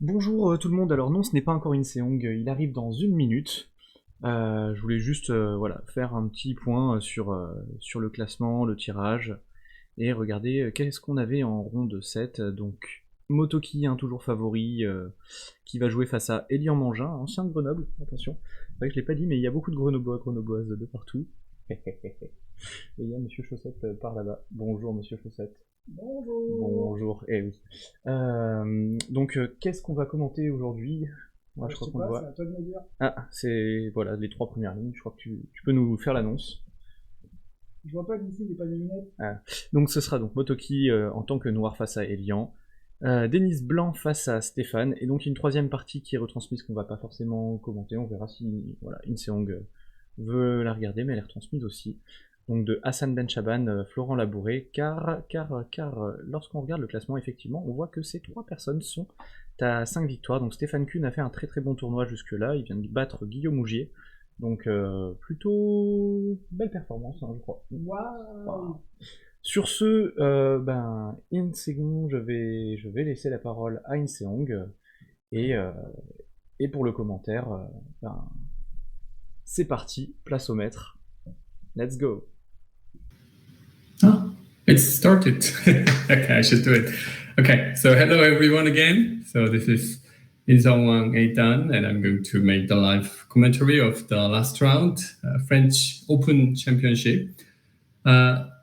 Bonjour tout le monde, alors non ce n'est pas encore Inseong, il arrive dans une minute. Je voulais juste voilà, faire un petit point sur le classement, le tirage, et regarder qu'est-ce qu'on avait en ronde 7. Donc Motoki, toujours favori, qui va jouer face à Elian Mangin, ancien de Grenoble, attention. C'est vrai que je l'ai pas dit, mais il y a beaucoup de Grenoblois, Grenobloises de partout. Et il y a Monsieur Chaussette par là-bas. Bonjour Monsieur Chaussette. Bonjour. Bonjour, eh oui. Donc, qu'est-ce qu'on va commenter aujourd'hui? Moi, je Je crois sais qu'on le pas, c'est voit. à toi de me dire. Ah, c'est voilà les trois premières lignes. Je crois que tu peux nous faire l'annonce. Je vois pas d'ici, j'ai pas de lunettes. Ah. Donc, ce sera donc Motoki en tant que noir face à Elian, Denis blanc face à Stephan, et donc une troisième partie qui est retransmise qu'on va pas forcément commenter. On verra si voilà Inseong veut la regarder, mais elle est retransmise aussi. Donc de Hassan Ben Chaban, Florent Labouré, car lorsqu'on regarde le classement, effectivement, on voit que ces trois personnes sont à 5 victoires. Donc Stephan Kunne a fait un très très bon tournoi jusque-là, il vient de battre Guillaume Mougier. Donc plutôt belle performance, je crois. Waouh. Sur ce, une seconde, je vais laisser la parole à Inseong, et, euh, et pour le commentaire, c'est parti, place au maître. Let's go. Oh, it's started. Okay, I should do it. Okay, so hello everyone again. So this is Inseong Hwang, and I'm going to make the live commentary of the last round, French Open Championship.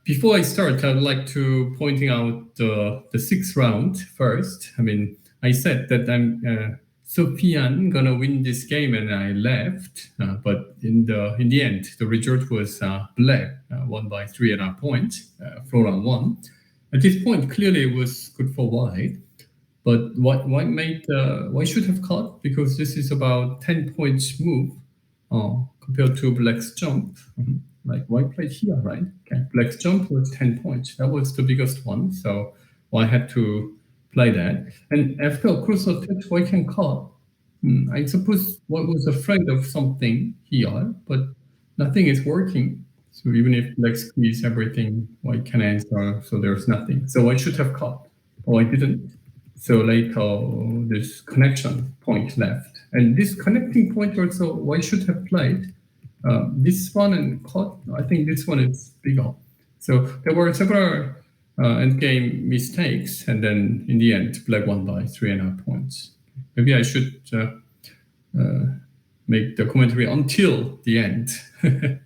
Before I start, I would like to pointing out the sixth round first. I mean, I said that I'm Sofian gonna win this game, and I left. But in the end, the result was black, won by 3.5 points. Florent won. At this point, clearly it was good for white. But why should have caught? Because this is about 10 points move compared to black's jump. Like white played here, right? Okay, black's jump was 10 points. That was the biggest one, so white had to play that. And after cross attack, white can cut. I suppose white was afraid of something here, but nothing is working. So even if black squeeze everything, white can answer, so there's nothing. So I should have cut, but I didn't. So later, this connection point left. And this connecting point also, white should have played. This one and cut, I think this one is bigger. So there were several endgame mistakes, and then in the end, black won by 3.5 points. Maybe I should make the commentary until the end.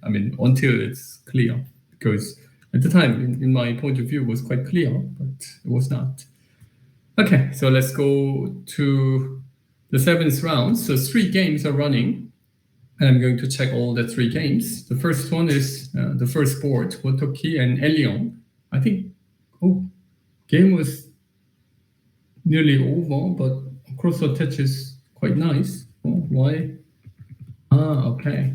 I mean, until it's clear, because at the time, in my point of view, it was quite clear, but it was not. Okay, so let's go to the seventh round. So 3 games are running, and I'm going to check all the 3 games. The first one is the first board, Motoki and Elian. I think, game was nearly over, but cross attach is quite nice. Oh, why? Okay.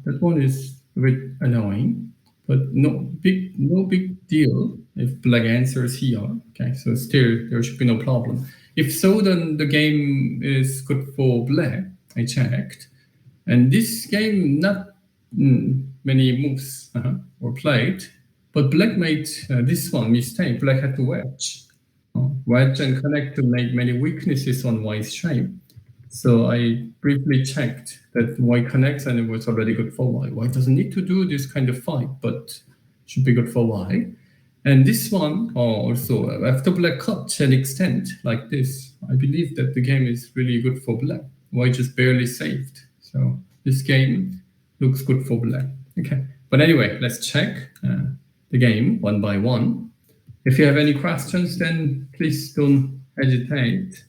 That one is a bit annoying, but no big deal if black answers here. Okay, so still there should be no problem. If so, then the game is good for black. I checked, and this game not many moves were played, but black made this one mistake. Black had to wedge. Wedge and connect to make many weaknesses on white's shape. So I briefly checked that white connects and it was already good for white. White doesn't need to do this kind of fight, but should be good for white. And this one also, after black cut and extend like this, I believe that the game is really good for black. White just barely saved. So this game looks good for black. Okay, but anyway, let's check the game one by one. If you have any questions, then please don't hesitate.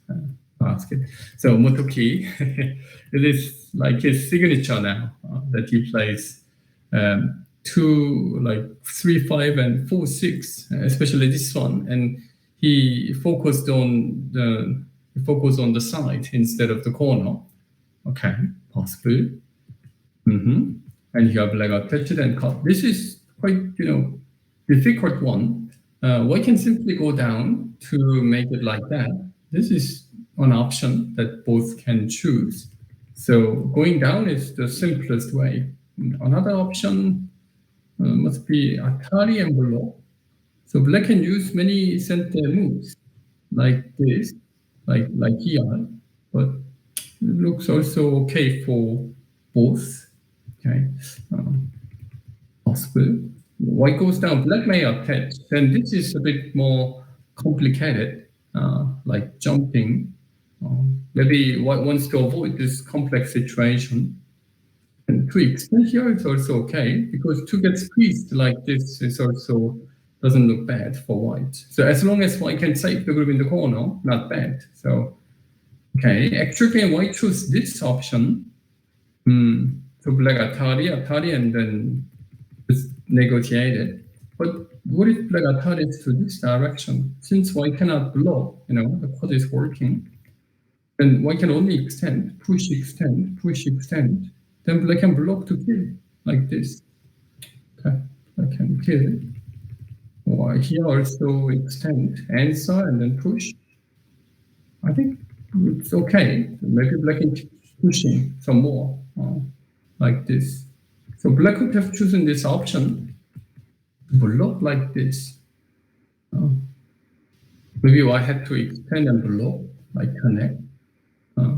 Ask it. So Motoki, it is like his signature now that he plays 3, 5, and 4, 6, especially this one, and he focused on the side instead of the corner. Okay, possible. And you have like a touch and cut. This is quite difficult one. White can simply go down to make it like that. This is an option that both can choose. So going down is the simplest way. Another option must be Atari envelope. So black can use many center moves like this. like here, but it looks also okay for both. Okay, possible. White goes down, black may attach. Then this is a bit more complicated, like jumping. Maybe white wants to avoid this complex situation. And to extend here, it's also okay, because to get squeezed like this is also doesn't look bad for white. So as long as white can save the group in the corner, not bad. So, okay, actually white chose this option. So black Atari, and then just negotiate it. But what if black Atari to this direction? Since white cannot block, the quad is working, then white can only extend, push, extend, push, extend. Then black can block to kill, like this. Okay, black can kill. Or here also extend, answer, and then push. I think it's okay. Maybe black is pushing some more, like this. So black could have chosen this option, block like this. Maybe I had to extend and block, like connect.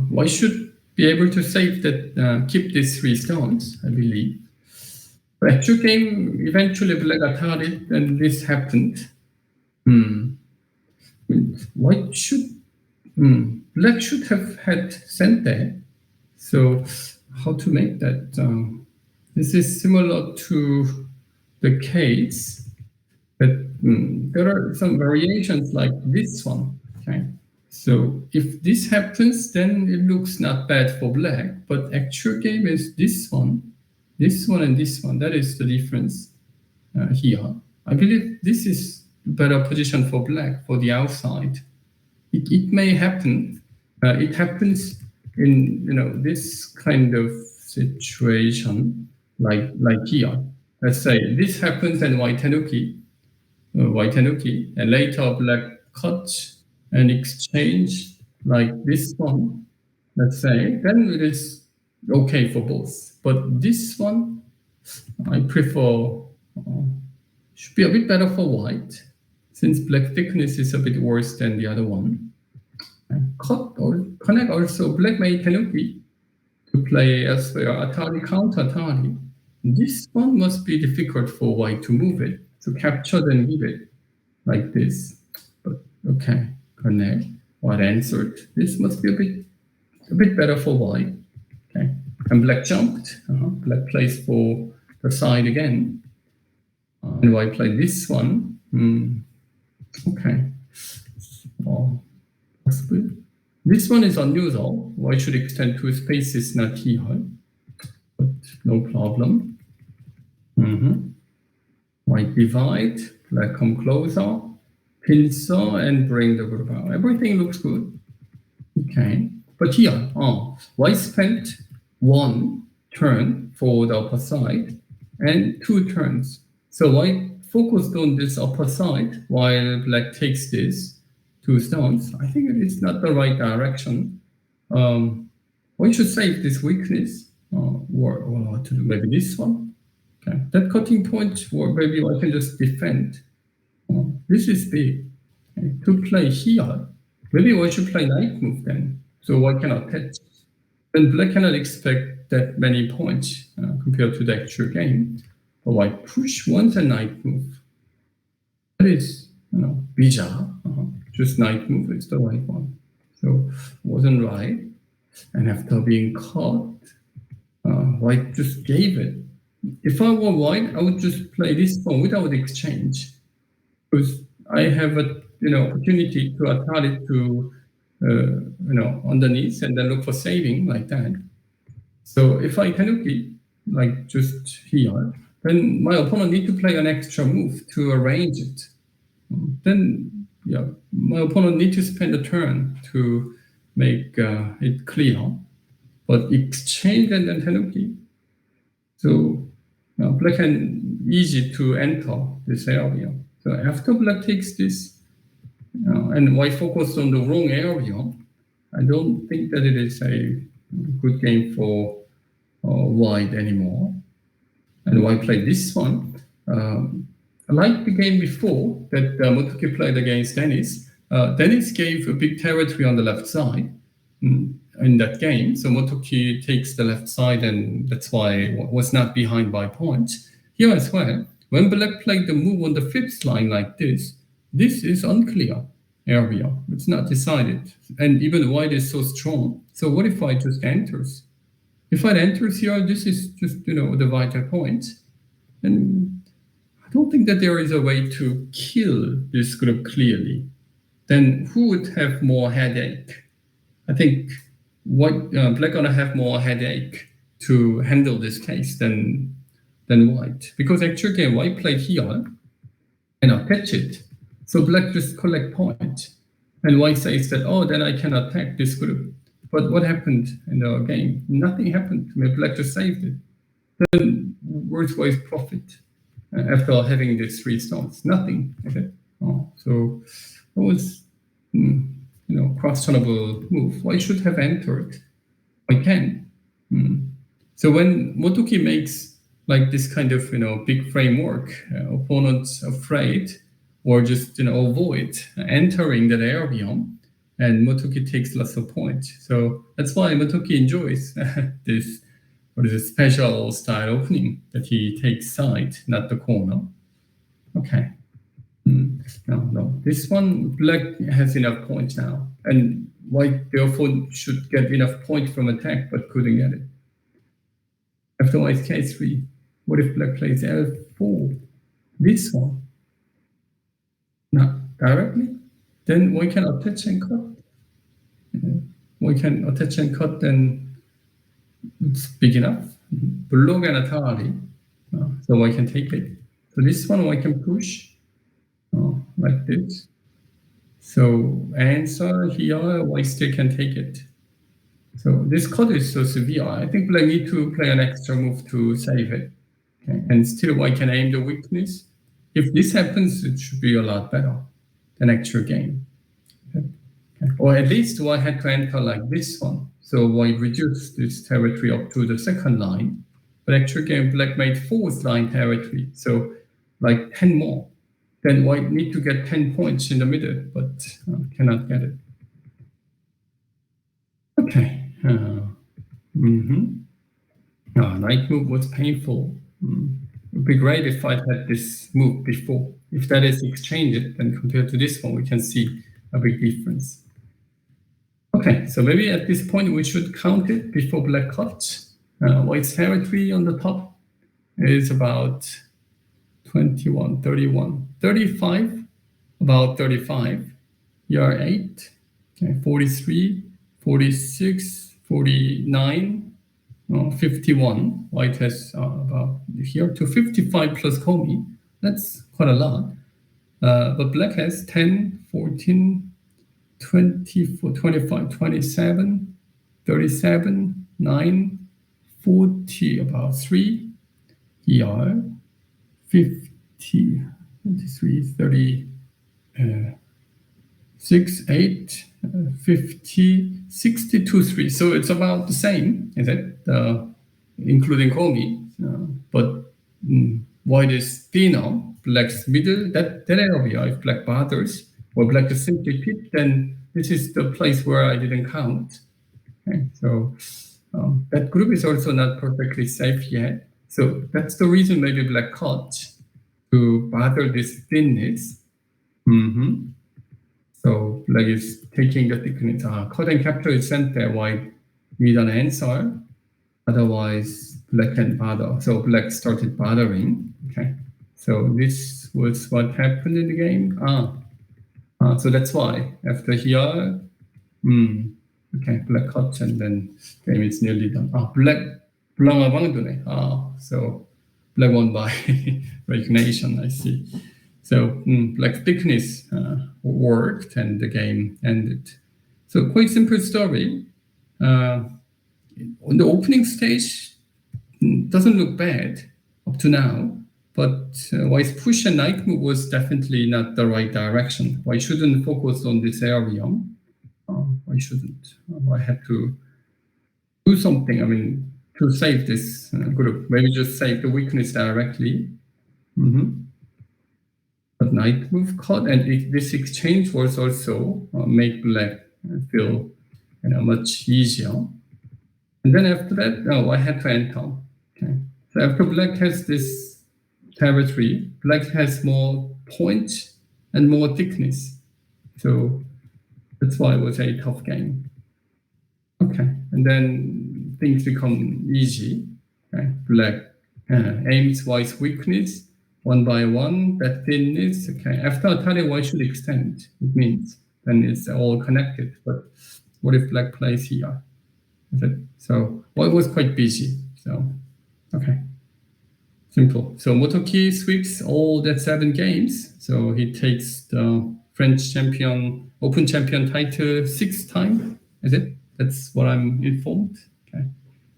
White should be able to save that, keep these 3 stones, I believe. But actual game, eventually black got it, and this happened. White should, black should have had sent there. So how to make that? This is similar to the case, but there are some variations like this one. Okay, so if this happens, then it looks not bad for black. But actual game is this one, and this one. That is the difference here. I believe this is better position for black for the outside. It may happen. It happens in this kind of situation, like here. Let's say this happens and white Tanuki, and later black cuts and exchange like this one. Let's say then it is okay for both. But this one, I prefer. Should be a bit better for white, since black thickness is a bit worse than the other one. Cut or connect also, black may Tanuki to play elsewhere, Atari, counter Atari. This one must be difficult for white to move it, to capture then give it, like this. But okay, connect, white answered. This must be a bit better for white. Okay, and black jumped, black plays for the side again. And white played this one. Okay. Possible. This one is unusual. White should extend 2 spaces, not here. But no problem. White divide, black come closer, pincer, and bring the group out. Everything looks good. Okay. But here, white spent 1 turn for the upper side and 2 turns. So white focused on this upper side while black takes this 2 stones. I think it is not the right direction. White should save this weakness. Or what to do? Maybe this one. Okay, that cutting point, or maybe I can just defend. This is big. Okay. To play here, maybe white should play knight move then. So white cannot touch. Then black cannot expect that many points compared to the actual game. But white push once a knight move. That is, bizarre. Just knight move is the right one. So wasn't right. And after being caught, white just gave it. If I were white, I would just play this one without exchange, because I have a opportunity to attack it to underneath and then look for saving like that. So if I Tanuki like just here, then my opponent need to play an extra move to arrange it. Then my opponent need to spend a turn to make it clear. But exchange and then Tanuki. So black can easy to enter this area. So after black takes this, and white focus on the wrong area, I don't think that it is a good game for white anymore. And white played this one. Like the game before that Motoki played against Denis, Denis gave a big territory on the left side in that game. So Motoki takes the left side, and that's why it was not behind by points. Here as well, when Black played the move on the fifth line like this is unclear area. It's not decided. And even white is so strong. So what if white just enters? If white enters here, this is just, the vital point. And I don't think that there is a way to kill this group clearly. Then who would have more headache? I think Black gonna have more headache to handle this case than white. Because actually white played here and attach it. So Black just collect point. And white says that, then I can attack this group. But what happened in the game? Nothing happened. Black just saved it. Then where's white's profit after having these 3 stones? Nothing. Okay? So it was, questionable move. White should have entered. I can. So when Motoki makes like this kind of, big framework, opponents afraid or just, avoid entering that area, and Motoki takes lots of points. So that's why Motoki enjoys this, special style opening that he takes side, not the corner. Okay. No. This one, Black has enough points now. And white therefore should get enough points from attack, but couldn't get it. After white's K3, what if Black plays L4? This one. Not directly. Then white can attach and cut. White can attach and cut, then it's big enough. Blue and Atari. So white can take it. So this one white can push. Like this. So answer here, white still can take it. So this cut is so severe. I think Black need to play an extra move to save it. Okay? And still white can aim the weakness. If this happens, it should be a lot better than actual game. Okay? Or at least white had to enter like this one. So white reduced this territory up to the second line. But actual game, Black made 4th line territory. So like 10 more. Then white need to get 10 points in the middle, but cannot get it. Okay. Knight move was painful. It would be great if I had this move before. If that is exchanged, then compared to this one, we can see a big difference. Okay, so maybe at this point we should count it before Black cuts. White's territory on the top is about 21, 31, 35, about 35. Here 8, okay, 43, 46, 49, 51. White has about here to 55 plus Komi. That's quite a lot. But Black has 10, 14, 24, 25, 27, 37, 9, 40, about 3. Here 50, 23, 36, 8, 50, 62, 3. So it's about the same, is it? Including Komi. But white is thinner, Black's middle. That area, if Black bothers, or Black is simply picked, then this is the place where I didn't count. Okay, so that group is also not perfectly safe yet. So that's the reason maybe Black cut to bother this thinness. So Black is taking the thickness. Cut and capture is sent there, white need an answer. Otherwise, Black can bother. So Black started bothering. Okay. So this was what happened in the game. So that's why after here, okay, Black cuts and then game is nearly done. So Black won by resignation, I see. So Black thickness worked and the game ended. So quite simple story. On the opening stage, doesn't look bad up to now, but White's push and knight move was definitely not the right direction. White shouldn't focus on this area. Why shouldn't? I had to do something, to save this group. Maybe just save the weakness directly. But knight move caught, and this exchange was also make black feel much easier. And then after that, I had to enter. Okay. So after black has this territory, black has more point and more thickness. So that's why it was a tough game. Okay, and then things become easy. Okay, black aims wise weakness, one by one, that thinness. Okay, after Atari, why should extend? It means then it's all connected. But what if black plays here? So it was quite busy. So okay, simple. So Motoki sweeps all that 7 games. So he takes the French champion, Open champion title 6 times. Is it? That's what I'm informed. Okay,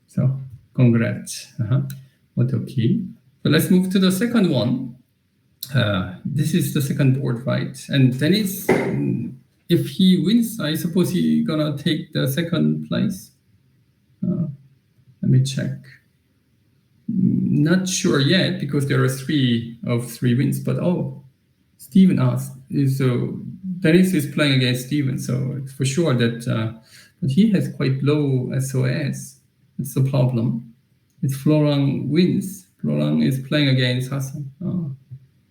so congrats, Motoki. So let's move to the second one. This is the second board, right? And Denis, if he wins, I suppose he's gonna take the second place. Let me check. Not sure yet because there are 3 of 3 wins. But Stephen asked. So Denis is playing against Stephen, so it's for sure that. But he has quite low SOS. It's the problem. It's Florent wins. Florent is playing against Hassan.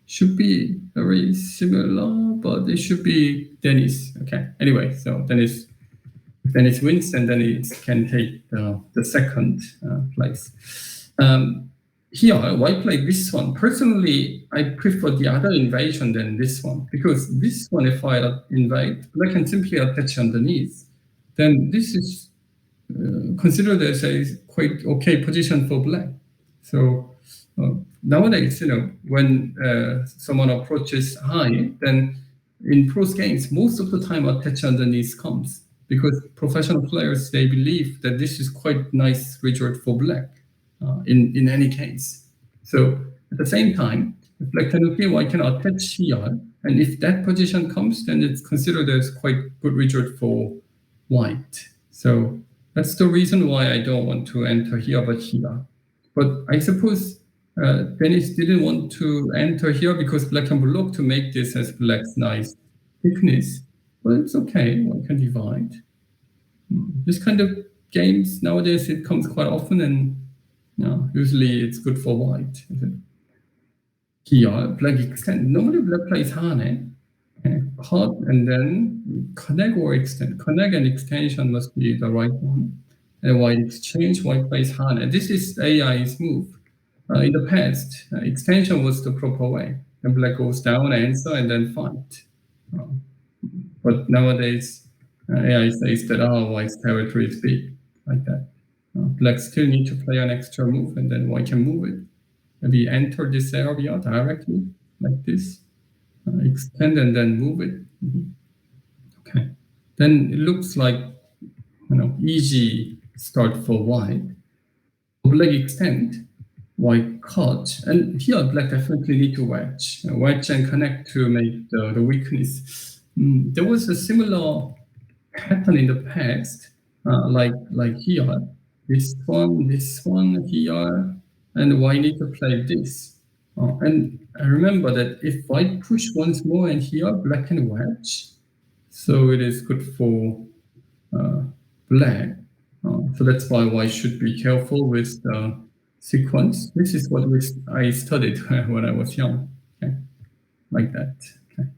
Should be very similar, but it should be Denis. Okay. Anyway, so Denis wins, and Denis can take the second place. Here, why play this one? Personally, I prefer the other invasion than this one, because this one, if I invade, I can simply attach underneath. Then this is considered as a quite okay position for black. So nowadays, when someone approaches high, then in pros games, most of the time attach underneath comes, because professional players, they believe that this is quite nice result for black in any case. So at the same time, if black can okay, white can attach here, and if that position comes, then it's considered as quite good result for white. So that's the reason why I don't want to enter here, but here. But I suppose Denis didn't want to enter here because black can block to make this as black's nice thickness. But it's okay, one can divide. This kind of games nowadays, it comes quite often, and usually it's good for white. Here, black extend. Normally black plays Hane. Cut and then connect or extend. Connect and extension must be the right one. And white exchange, white plays Hane. And this is AI's move. In the past, extension was the proper way. And black goes down, answer, and then fight. But nowadays, AI says that white's territory is big, like that. Black still need to play an extra move, and then white can move it. Maybe enter this area directly, like this. Extend and then move it. Okay. Then it looks like easy start for white. Black extend, white cut, and here black definitely need to wedge and connect to make the weakness. There was a similar pattern in the past, like here, this one here, and white need to play this. And I remember that if white push once more and here, black can wedge. So it is good for black. So that's why white should be careful with the sequence. This is what I studied when I was young. Okay, like that. Okay.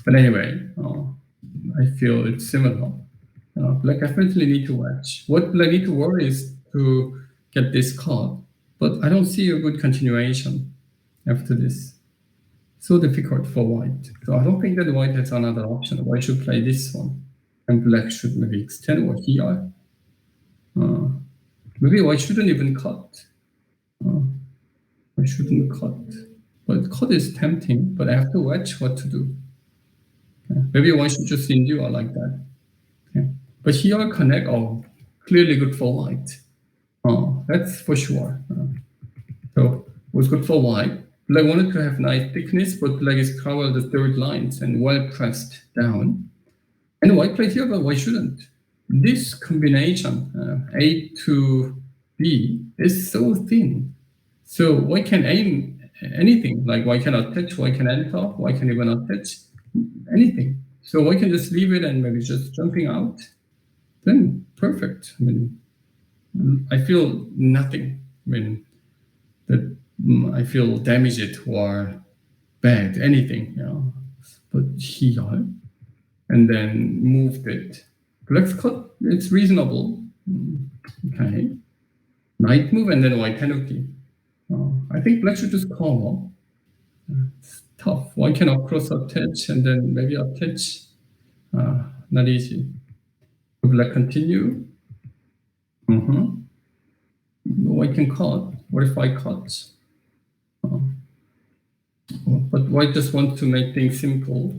But anyway, I feel it's similar. Black definitely need to wedge. What black need to worry is to get this card. But I don't see a good continuation after this. So difficult for white. So I don't think that white has another option. White should play this one. And black should maybe extend or here. Maybe white shouldn't even cut. I shouldn't cut. But cut is tempting. But after wedge, what to do? Okay. Maybe white should just endure like that. Okay. But here connect, clearly good for white. That's for sure. So it was good for white. Black wanted to have nice thickness, but black is covered the third lines and well pressed down. And white played here, but why shouldn't? This combination, A to B, is so thin. So white can aim anything, like white cannot touch, white can enter, white can even not touch, anything. So white can just leave it and maybe just jumping out, then perfect. I mean, I feel nothing. I mean, that I feel damaged or bad, anything, you know. But here, and then moved it. Black's cut, it's reasonable. Okay. Knight move and then white penalty. I think black should just cover. It's tough. White cannot cross attach and then maybe attach. Not easy. Black continue. White can cut. What if I cut? But white just wants to make things simple.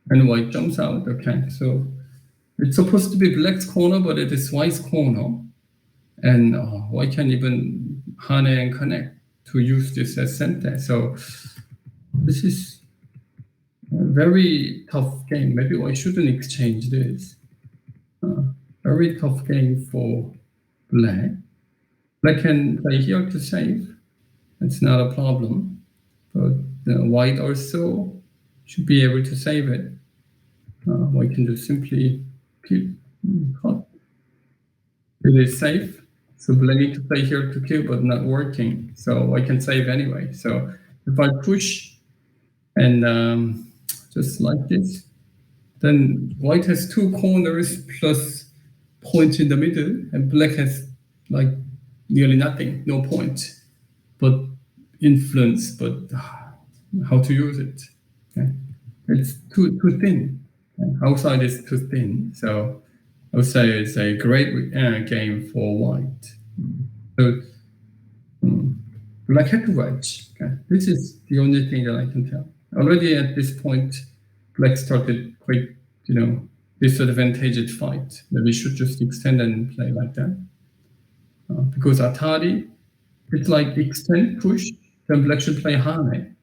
And white jumps out. Okay, so it's supposed to be black's corner, but it is white's corner. And white can even hane and connect to use this as center. So this is a very tough game. Maybe I shouldn't exchange this. Very tough game for black. Black can play here to save. It's not a problem. But white also should be able to save it. White can just simply keep cut. It is safe. So black need to play here to kill, but not working. So I can save anyway. So if I push and just like this, then white has two corners plus points in the middle, and black has like nearly nothing, no point, but influence, but how to use it. Okay? It's too thin. Okay? Outside is too thin. So I would say it's a great game for white. So black had to wedge. Okay? This is the only thing that I can tell. Already at this point, black started quite, disadvantaged fight. Maybe we should just extend and play like that. Because Atari, it's like extend, push, then black should play hane,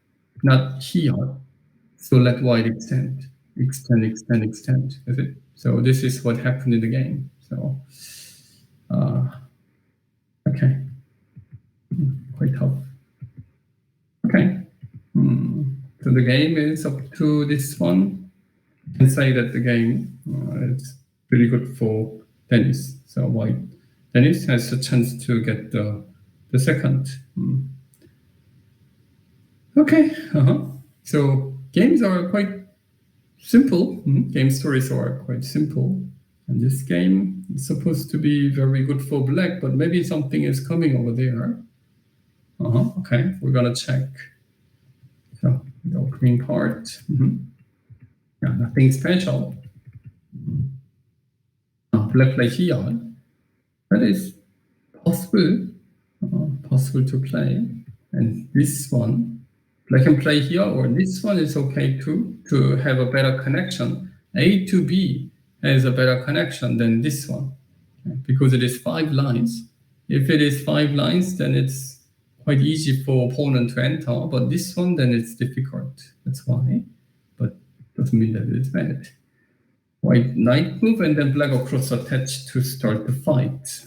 not here. So let white extend, is it? So this is what happened in the game. So, okay, quite tough. Okay, so the game is up to this one. I can say that the game is pretty good for Denis. So white Denis has a chance to get the second. Okay, so games are quite simple. Game stories are quite simple. And this game is supposed to be very good for black, but maybe something is coming over there. Okay, we're gonna check. So the opening part. Yeah, nothing special. Black play here. That is possible to play. And this one, black can play here, or this one is okay too, to have a better connection. A to B has a better connection than this one, because it is 5 lines. If it is 5 lines, then it's quite easy for opponent to enter, but this one, then it's difficult. That's why, but doesn't mean that it's bad. White knight move and then black across attach to start the fight.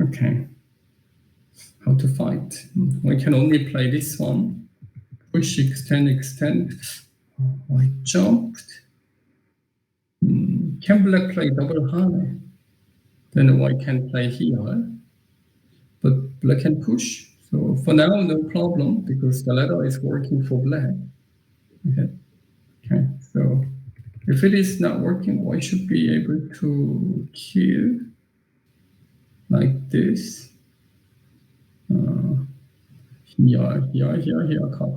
Okay. How to fight? We can only play this one. Push, extend. White jumped. Can black play double hane? Then white can play here. But black can push. So for now, no problem, because the ladder is working for black. Okay. So if it is not working, white should be able to kill like this. Here, cut.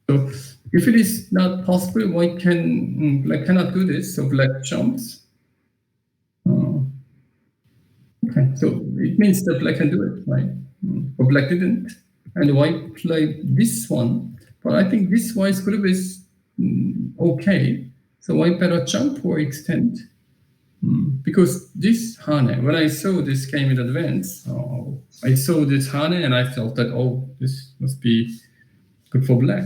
So if it is not possible, black cannot do this, so black jumps. Okay, so it means that black can do it, right? But black didn't, and white played this one. But I think this white's group is okay. So white better jump or extend. Because this hane, when I saw this game in advance, I saw this hane and I felt that, this must be good for black.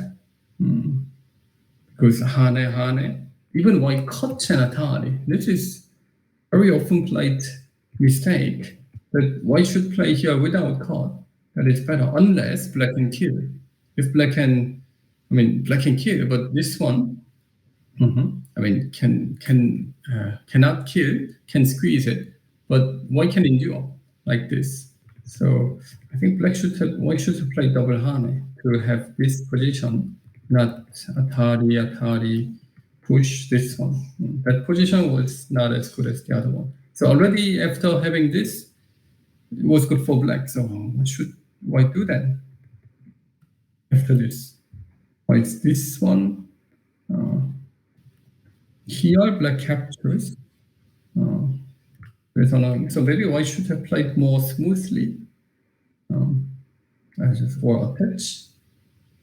Because hane, even white cut an Atari. This is very often played mistake, that white should play here without cut. that is better, unless black can kill. If black can, black can kill, but this one, cannot kill, can squeeze it, but white can endure like this. So I think white should have played double hane to have this position, not atari, push this one. That position was not as good as the other one. So already after having this, it was good for black. So what should white do then? After this, white's this one. Here black captures. It's annoying. So maybe white should have played more smoothly. Or attach.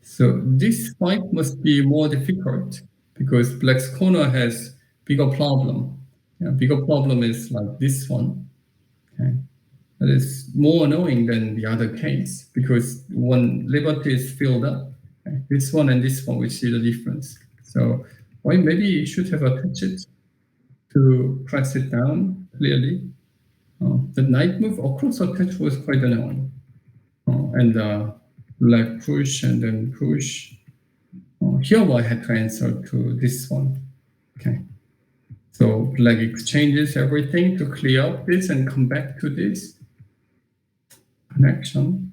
So this fight must be more difficult because black's corner has bigger problem. Bigger problem is like this one. Okay. That is more annoying than the other case because one liberty is filled up. Okay. This one and this one, we see the difference. So white maybe you should have attached it to press it down clearly. The knight move across attach was quite annoying. And black push and then push. Here white had to answer to this one. Okay. So black exchanges everything to clear up this and come back to this connection.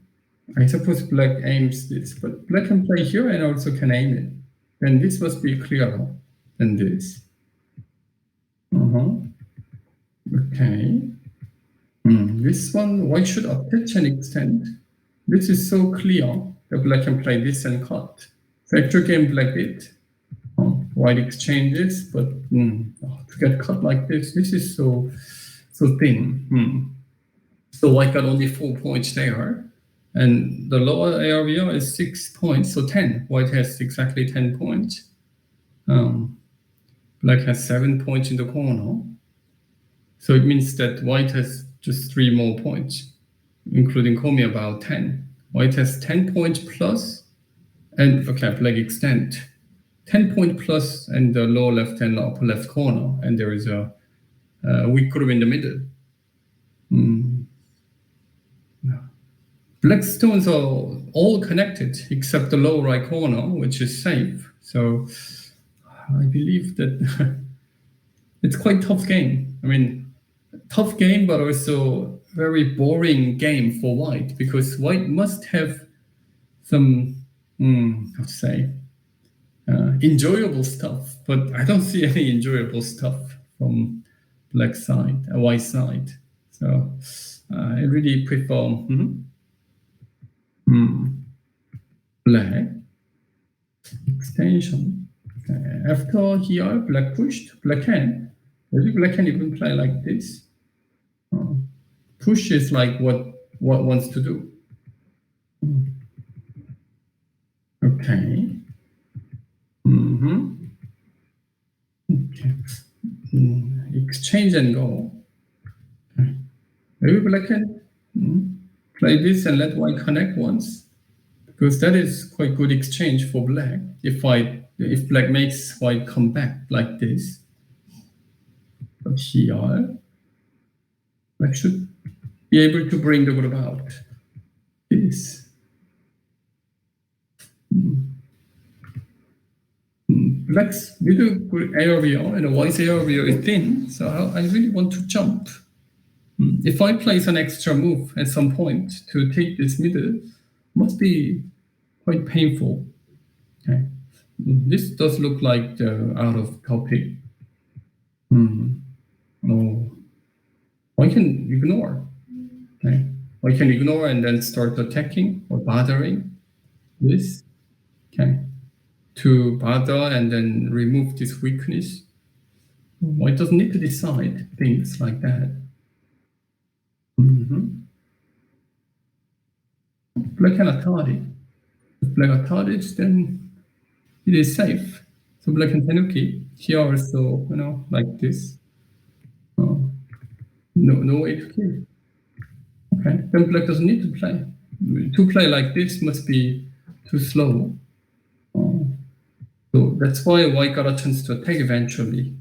I suppose black aims this, but black can play here and also can aim it. Then this must be clearer than this. Okay. This one, white should attach and extend. This is so clear that black can play this and cut. So actual game black did. White exchanges, but to get cut like this is so thin. So white got only 4 points there. And the lower area is 6 points, so 10. White has exactly 10 points. Black has 7 points in the corner. So it means that white has just 3 more points, including Komi about 10. White has 10 points plus, and okay, black extend. 10 point plus and the lower left and upper left corner, and there is a weak group in the middle. Black stones are all connected except the lower right corner, which is safe. So I believe that it's quite tough game. Tough game, but also very boring game for white because white must have some, enjoyable stuff, but I don't see any enjoyable stuff from black side, white side. So I really prefer black extension. Okay. After here, black pushed, black can. Maybe black can even play like this. Push is like what wants to do. Okay. Okay. Exchange and go. Okay. Maybe black can play this and let white connect once, because that is quite good exchange for black. If black makes white come back like this, but here black should be able to bring the group out. This. Black's middle area and white's area is thin, so I really want to jump. If I place an extra move at some point to take this middle, must be quite painful. Okay. This does look like out of topic. I can ignore. Okay. I can ignore and then start attacking or bothering this. Okay. To bother and then remove this weakness. White doesn't need to decide things like that. Black can attack it. If black attacks, then it is safe. So black can tenuki. Here also, like this. No way to kill. Okay, then black doesn't need to play. To play like this must be too slow. So that's why white got a chance to attack eventually.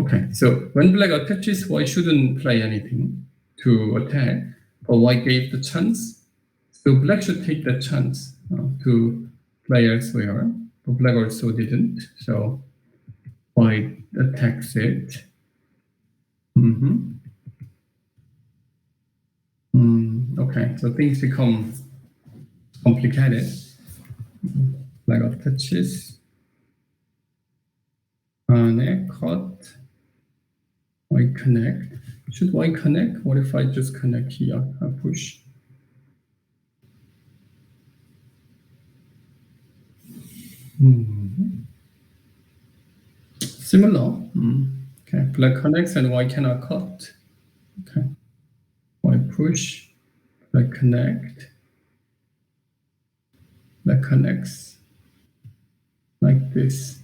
Okay, so when black attaches, white shouldn't play anything to attack, but white gave the chance. So black should take the chance to play elsewhere, but black also didn't. So white attacks it. Okay, so things become complicated. Black touches. Cut. White connect. Should white connect? What if I just connect here? I push. Similar. Okay, black connects and white cannot cut. Okay, white push, black connect, black connects like this.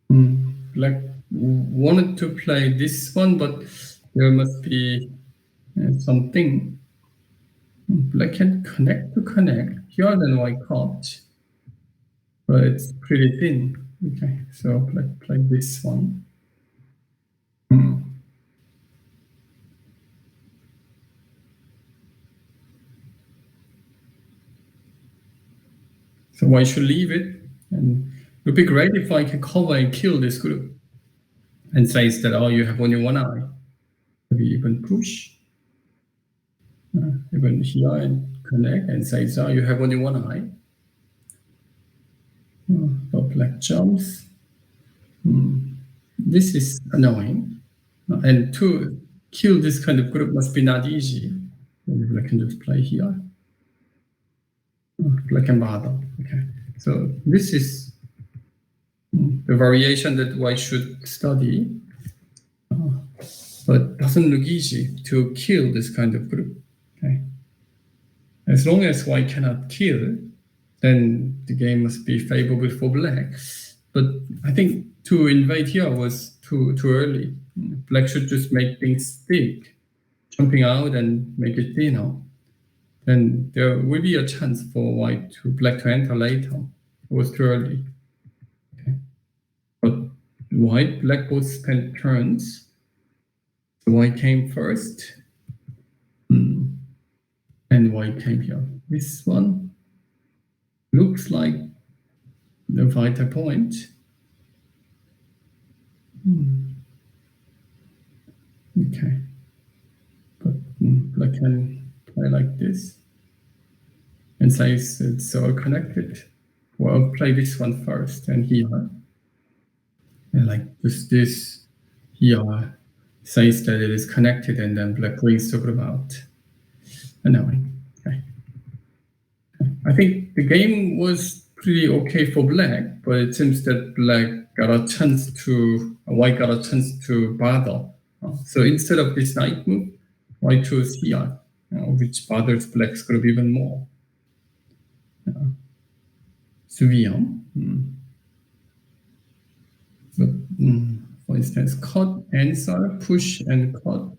Black wanted to play this one, but there must be something. Black can connect to connect here, then white cut, but it's pretty thin. Okay, so black play this one. So white should leave it, and it would be great if I can cover and kill this group and says that, oh, you have only one eye. Maybe even push. Even here and connect and says, oh, you have only one eye. So black jumps. This is annoying. And to kill this kind of group must be not easy. Maybe black can just play here. Black and bother. Okay. So this is the variation that white should study. But it doesn't look easy to kill this kind of group. Okay. As long as white cannot kill, then the game must be favorable for black. But I think to invade here was too early. Black should just make things big, jumping out and make it thinner. Then there will be a chance for black to enter later. It was too early. Okay. But black both spent turns. So white came first. And white came here. This one looks like the vital point. Okay. But black can play like this. And says it's all connected. Well, I'll play this one first and here. And like this here says that it is connected, and then black brings the group out. Annoying. Okay. I think the game was pretty okay for black, but it seems that white got a chance to bother. So instead of this knight move, white chose here, which bothers black's group even more. But, for instance, cut, answer, push, and cut.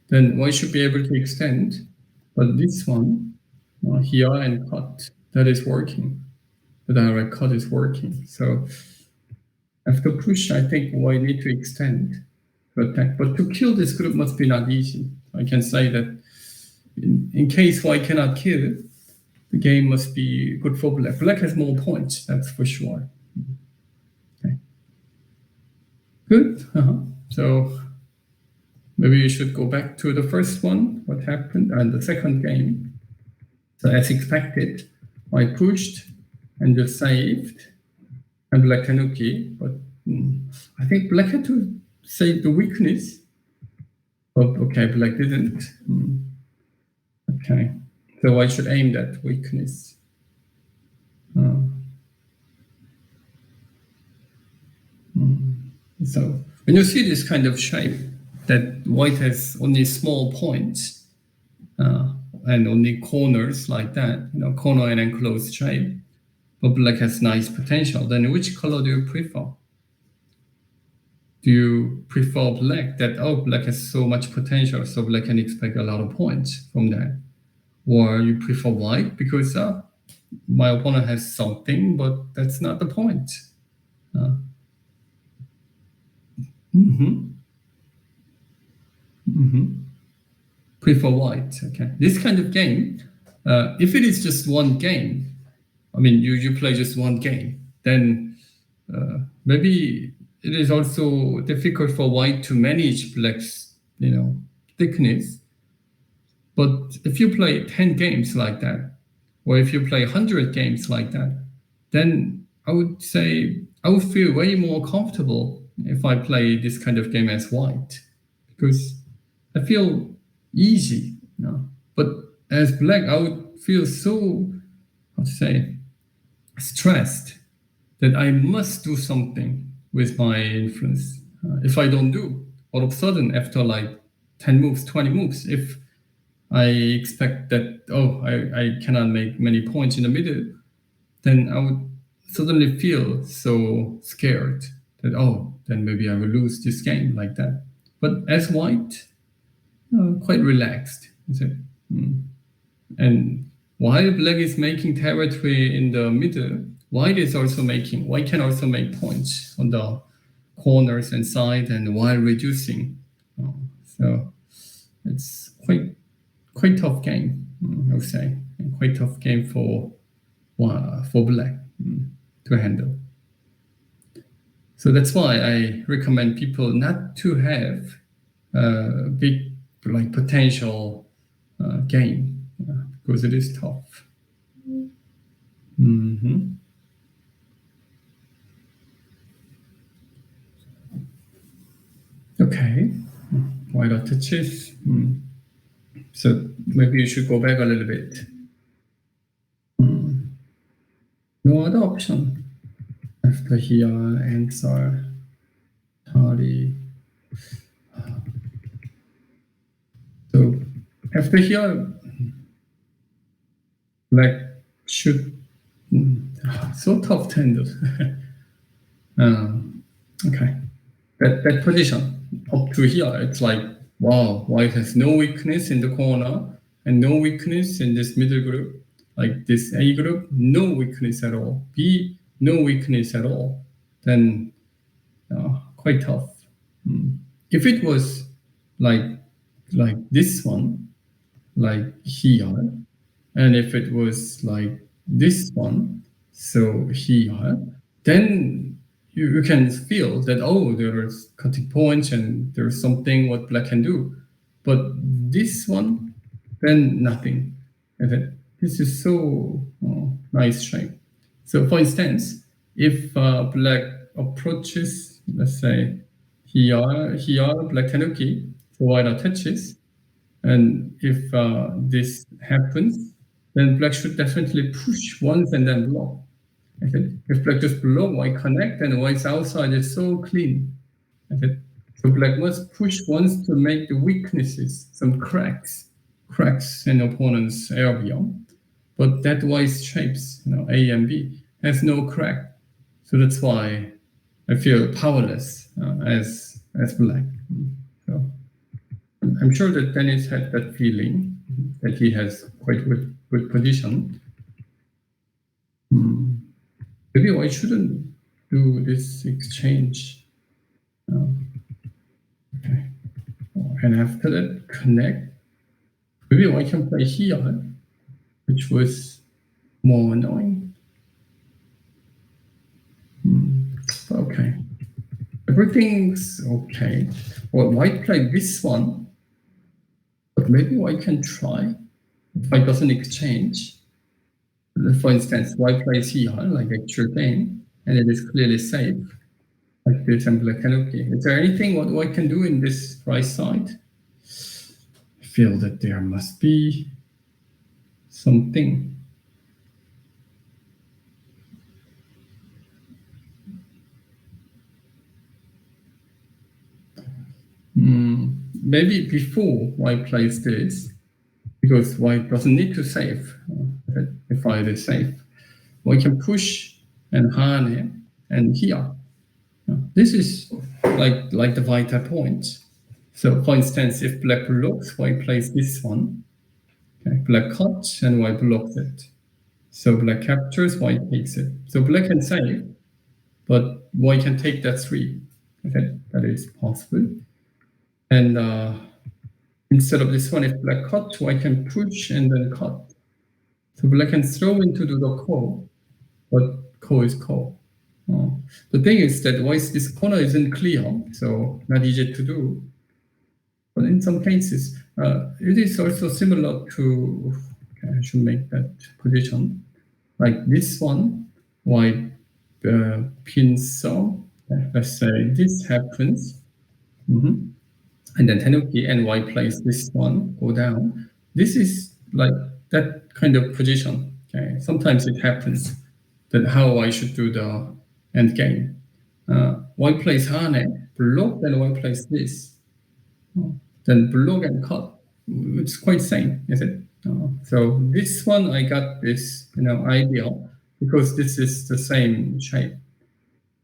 Then white should be able to extend. But this one, here and cut, that is working. The direct cut is working. So after push, I think white need to extend to attack. But to kill this group must be not easy. I can say that in case white cannot kill, the game must be good for black. Black has more points, that's for sure. Okay. Good. So maybe you should go back to the first one, what happened, and the second game. So as expected, white pushed and just saved, and black Tanuki, but I think black had to save the weakness. But okay, black didn't. Okay, so I should aim that weakness. So when you see this kind of shape, that white has only small points and only corners like that, corner and enclosed shape, but black has nice potential, then which color do you prefer? Do you prefer black, that, black has so much potential, so black can expect a lot of points from that? Or you prefer white because my opponent has something, but that's not the point. Prefer white, okay. This kind of game, If it is just one game, I mean, you play just one game, then maybe it is also difficult for white to manage black's, thickness. But if you play 10 games like that, or if you play 100 games like that, then I would say I would feel way more comfortable if I play this kind of game as white, because I feel easy. But as black, I would feel so, stressed that I must do something with my influence. If I don't do, all of a sudden, after like 10 moves, 20 moves, if I expect that, I cannot make many points in the middle, then I would suddenly feel so scared that, then maybe I will lose this game like that. But as white, quite relaxed. And while black is making territory in the middle, white can also make points on the corners and side, and while reducing. So it's quite tough game, I would say, and quite tough game for black to handle. So that's why I recommend people not to have a big potential game, because it is tough. Okay, white touches. So maybe you should go back a little bit. No other option. After here, answer, Tari. So after here, black should, so tough to handle. Okay, that position up to here, it's like, wow, white has no weakness in the corner and no weakness in this middle group. Like this A group, no weakness at all. B, no weakness at all. Then quite tough. If it was like this one, like here, and if it was like this one, so here, then you can feel that, there is cutting points and there's something what black can do. But this one, then nothing. And this is so nice shape. So for instance, if black approaches, let's say here, black Noguchi, so white attaches, and if this happens, then black should definitely push once and then block. If black just block, white connect, and white's outside is so clean. So black must push once to make the weaknesses, some cracks in opponent's area. But that white's shapes, A and B, has no crack. So that's why I feel powerless as black. So I'm sure that Denis had that feeling that he has quite good position. Maybe I shouldn't do this exchange. Okay. And after that, connect. Maybe I can play here, which was more annoying. Okay. Everything's okay. Well, white play this one, but maybe white can try if white doesn't exchange. For instance, white plays here, like actual game, and it is clearly safe, like this and black can okay. Is there anything what white can do in this right side? I feel that there must be something. Maybe before white plays this, because white doesn't need to save. If white is safe, white can push and hane and here. This is like the vital point. So for instance, if black blocks, white plays this one. Okay, black cuts and white blocks it. So black captures, white takes it. So black can save, but white can take that 3. Okay, that is possible. And instead of this one, if black cut, white can push and then cut. So black can throw into the core, but core is core. The thing is that once this corner isn't clear, so not easy to do. But in some cases, it is also similar to, I should make that position, like this one, white pins, so let's say this happens, and then Tanuki and white plays this one, go down. This is like that kind of position, okay? Sometimes it happens that how I should do the end game. White plays Hane, block, then white plays this. Then block and cut. It's quite same, is it? So this one I got this, idea because this is the same shape.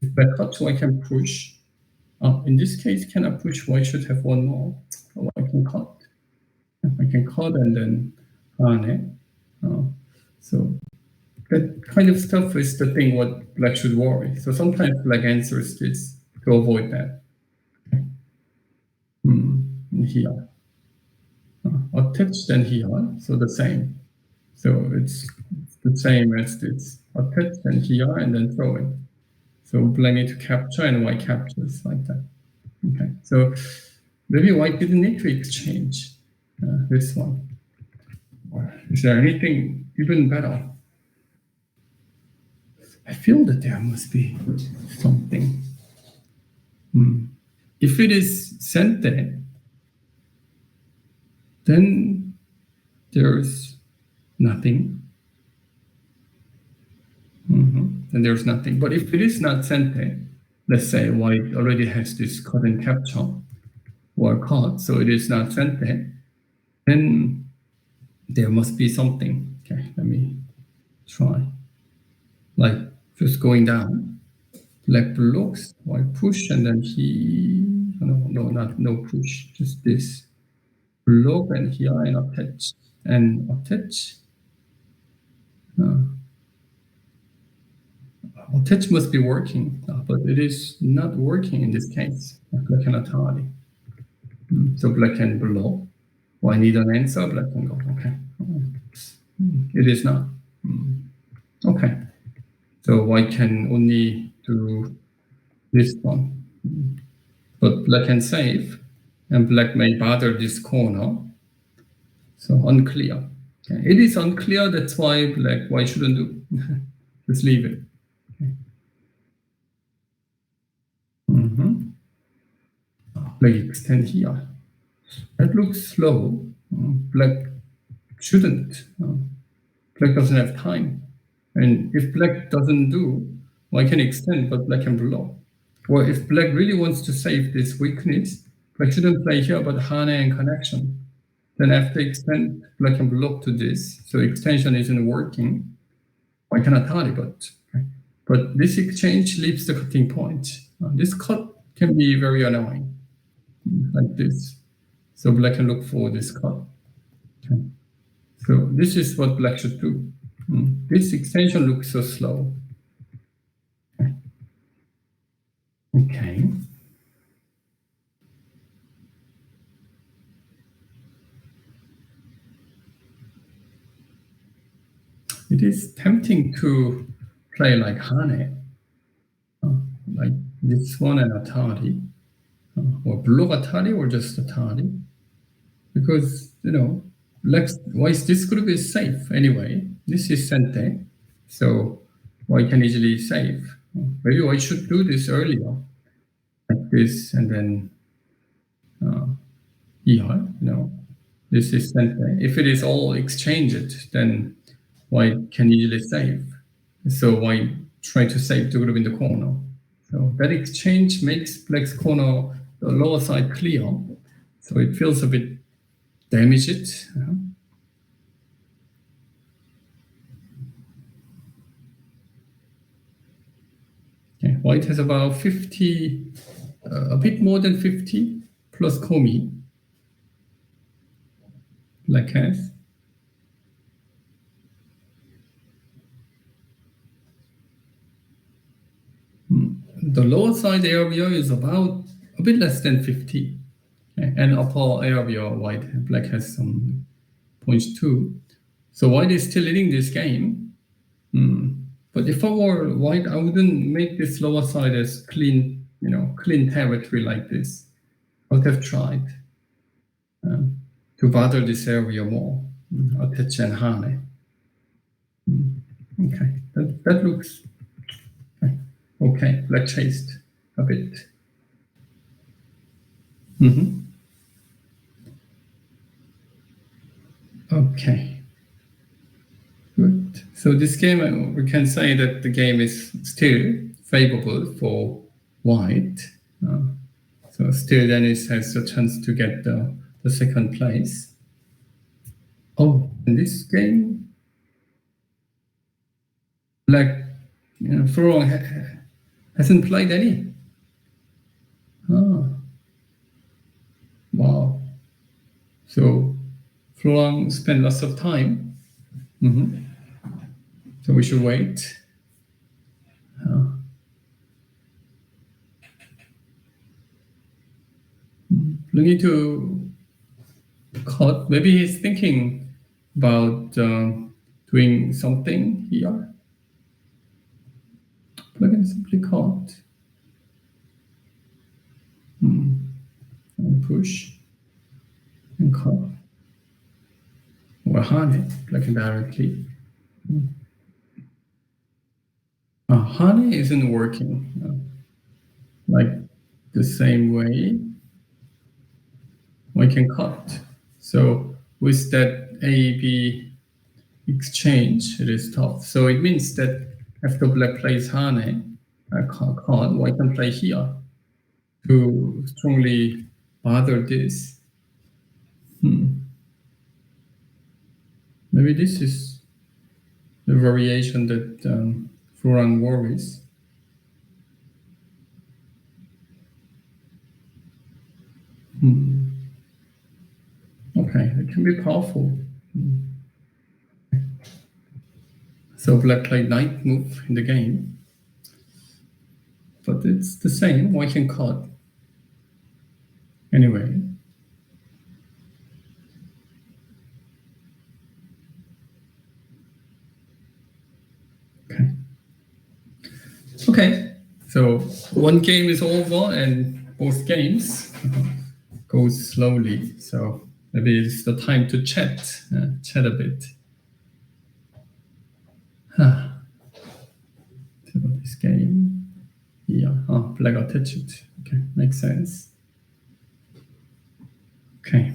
If I cut, so I can push. In this case, can I push? Why should have one more? Oh, I can cut. I can cut and then Hane. So that kind of stuff is the thing what black should worry. So sometimes black answers this to avoid that. Here. Attached and here, so the same. So it's the same as this. Attached and here and then throw it. So black need to capture and white captures like that. Okay, so maybe white didn't need to exchange this one. Is there anything even better? I feel that there must be something. If it is sente, then there's nothing. Then there's nothing. But if it is not sente, let's say white already has this cut and capture or cut, so it is not sente, then there must be something. Okay, let me try. Like just going down, black blocks, white push, and then no push, just this. Block and here and attach and attach. Attach must be working, but it is not working in this case. Black cannot hardly. So black can block. Well, I need an answer. Black can go. Okay. It is not. Okay. So white can only do this one, but black can save. And black may bother this corner. So unclear. Okay. It is unclear, that's why black, white shouldn't do. Just leave it. Okay. Black extend here. That looks slow. Black shouldn't. Black doesn't have time. And if black doesn't do, white can extend, but black can block. Or if black really wants to save this weakness, black shouldn't play here, but Hane and connection. Then after extend, black can block to this. So extension isn't working. White cannot hurry, but this exchange leaves the cutting point. This cut can be very annoying, like this. So black can look for this cut. Okay. So this is what black should do. This extension looks so slow. Okay. It is tempting to play like Hane, like this one and Atari, or block Atari or just Atari, because white this group is safe anyway. This is sente, so white can easily save. Maybe white should do this earlier, like this, and then here, this is sente. If it is all exchanged, then white can easily save. So white try to save the group in the corner. So that exchange makes black's corner, the lower side, clear. So it feels a bit damaged. Okay, white has about 50, a bit more than 50 plus komi. Black has. The lower side area is about a bit less than 50. Okay? And upper area white, black has some 0.2. So white is still leading this game. But if I were white, I wouldn't make this lower side as clean, clean territory like this. I would have tried to bother this area more. Attach and Hane. Okay, that looks okay. Black chased a bit. Okay, good. So this game, we can say that the game is still favorable for white. So still Denis has a chance to get the second place. Oh, in this game, Black Florent hasn't played any. Wow. So Florent spent lots of time. So we should wait. Looking to cut. Maybe he's thinking about doing something here. Plug and simply cut. And push. And cut. Or Hane, plug it directly. Hane isn't working. Like the same way. We can cut. So with that A-B exchange, it is tough. So it means that after black plays Hane, I can't, white can play here to strongly bother this. Maybe this is the variation that Florent worries. Okay, it can be powerful. So black played knight move in the game. But it's the same, white can cut. Anyway. Okay, so one game is over and both games go slowly. So maybe it's the time to chat a bit. About this game. Yeah, black attached. Okay, makes sense. Okay.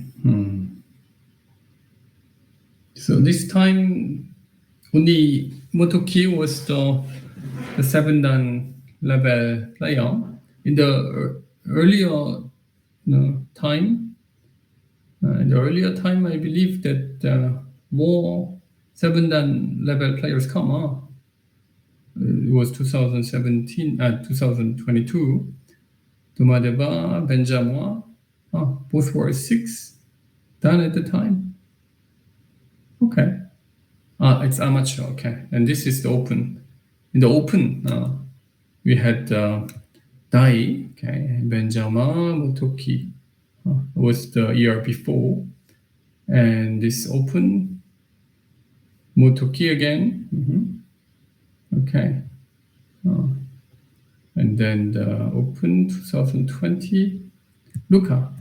So this time only Motoki was the 7-dan level player. In the earlier time, I believe that more 7-dan level players come up. It was 2022. Domadeva, Benjamin, both were 6 dan at the time. Okay. It's amateur, okay. And this is the open. In the open, we had Dai, okay, Benjamin, Motoki. Was the year before. And this open, Motoki again. Okay. And then the open 2020, Luca,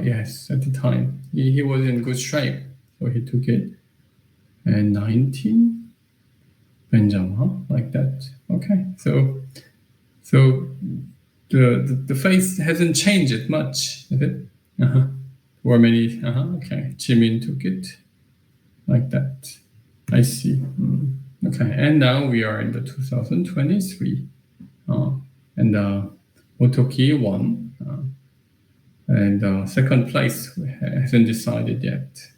yes, at the time. He was in good shape, so he took it. And 19, Benjamin, like that. Okay, so the face hasn't changed much, is it? Or many, okay, Jimin took it, like that. I see. Okay, and now we are in the 2023. And Motoki won. And second place hasn't decided yet.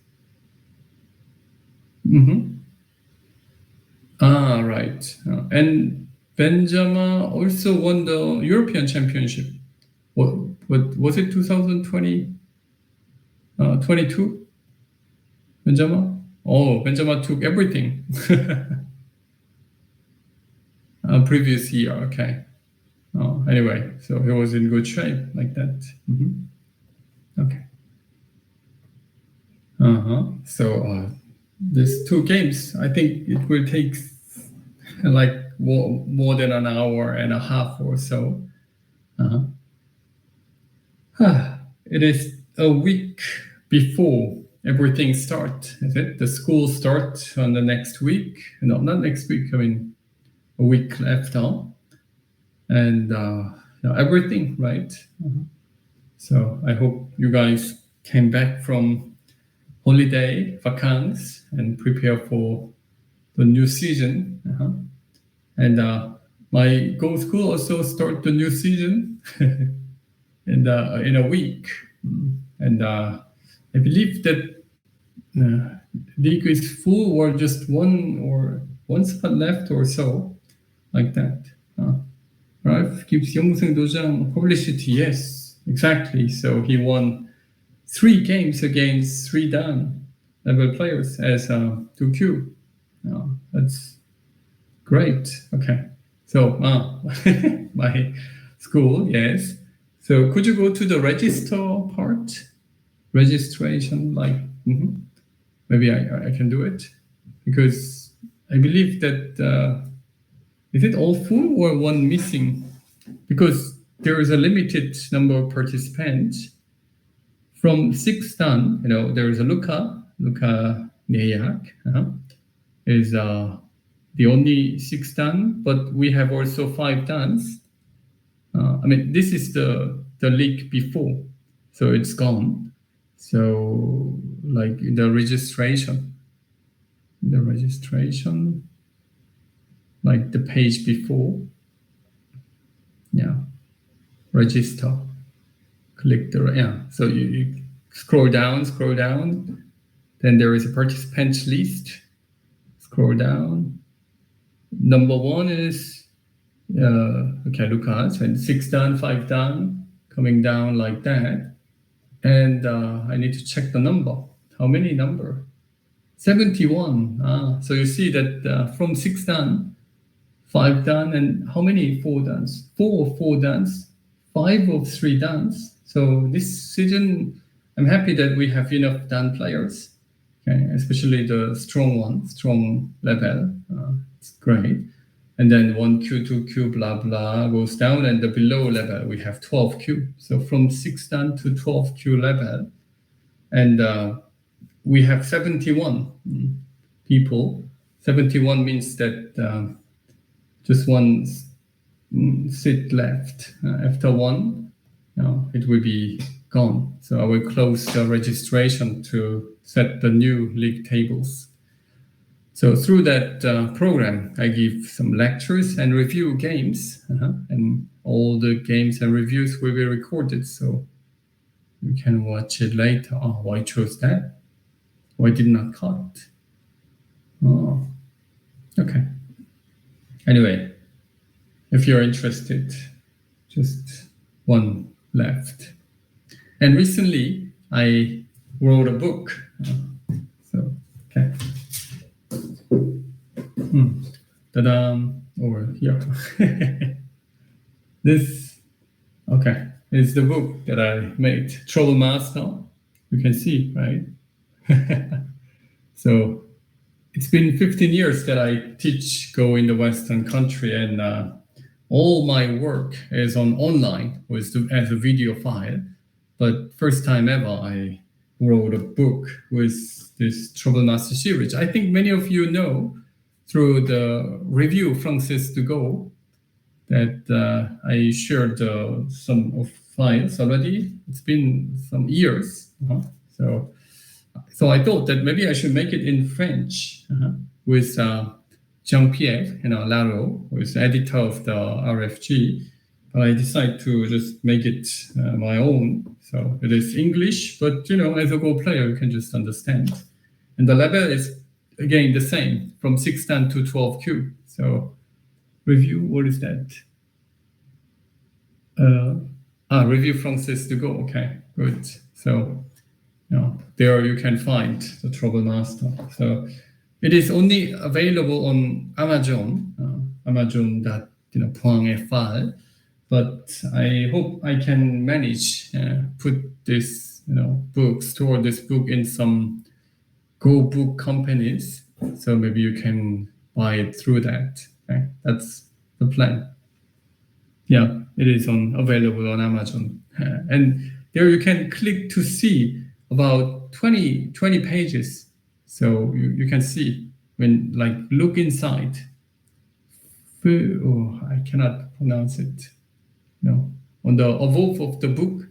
Right. And Benjamin also won the European Championship. What was it 2020? 22? Benjamin? Oh, Benjamin took everything. Previous year, okay. Anyway, so he was in good shape, like that. Okay. So these 2 games, I think it will take like more than an hour and a half or so. It is a week before everything starts, is it? The school starts on the next week. No, not next week, I mean a week after. And everything, right? So I hope you guys came back from holiday, vacances, and prepare for the new season. And my Go School also start the new season in a week. And I believe that league is full or just one spot left or so, like that. Ralph gives Yongseung Dojang publicity. Yes, exactly. So he won 3 games against 3 Dan level players as 2Q. That's great. Okay. So my school, yes. So could you go to the register part? Registration, like maybe I can do it, because I believe that is it all full or one missing? Because there is a limited number of participants. From 6 Dan, there is a Luca Neyak is the only 6 Dan, but we have also 5 Dans. I mean, this is the league before, so it's gone. So like the registration, like the page before, register, click so you scroll down, then there is a participants list, scroll down, number 1 is Lucas, and 6 Dan, 5 Dan, coming down like that, and I need to check the number. How many number? 71. So you see that from 6 Dan, 5 Dan, and how many 4 Dans? 4 of 4 Dans, 5 of 3 Dans. So this season, I'm happy that we have enough Dan players, especially the strong level. It's great. And then 1Q, 2Q, blah, blah, goes down, and the below level, we have 12Q. So from 6 Dan to 12Q level, and we have 71 people. 71 means that just one seat left. After one, it will be gone. So I will close the registration to set the new league tables. So through that program, I give some lectures and review games, and all the games and reviews will be recorded, so you can watch it later. Oh, why chose that? Why did not cut? Oh, okay. Anyway, if you're interested, just one left. And recently, I wrote a book. So, okay. Ta-da! Over here. This, is the book that I made, Trouble Master. You can see, right? So it's been 15 years that I teach Go in the Western country, and all my work is online as a video file. But first time ever, I wrote a book with this Trouble Master series. I think many of you know through the review Francis to Go that I shared some of files already. It's been some years. So I thought that maybe I should make it in French with Jean-Pierre, Laro, who is editor of the RFG. But I decided to just make it my own. So it is English, but as a Go player, you can just understand. And the level is again the same from 6 Dan to 12Q. So review, what is that? Review Francis to Go. Okay, good. So there you can find the Trouble Master. So it is only available on Amazon, Amazon.Hwang.fr. But I hope I can manage put this store this book in some go book companies. So maybe you can buy it through that. Okay? That's the plan. Yeah, it is available on Amazon. And there you can click to see about 20 pages. So you can see when look inside. Oh, I cannot pronounce it. No, on the above of the book,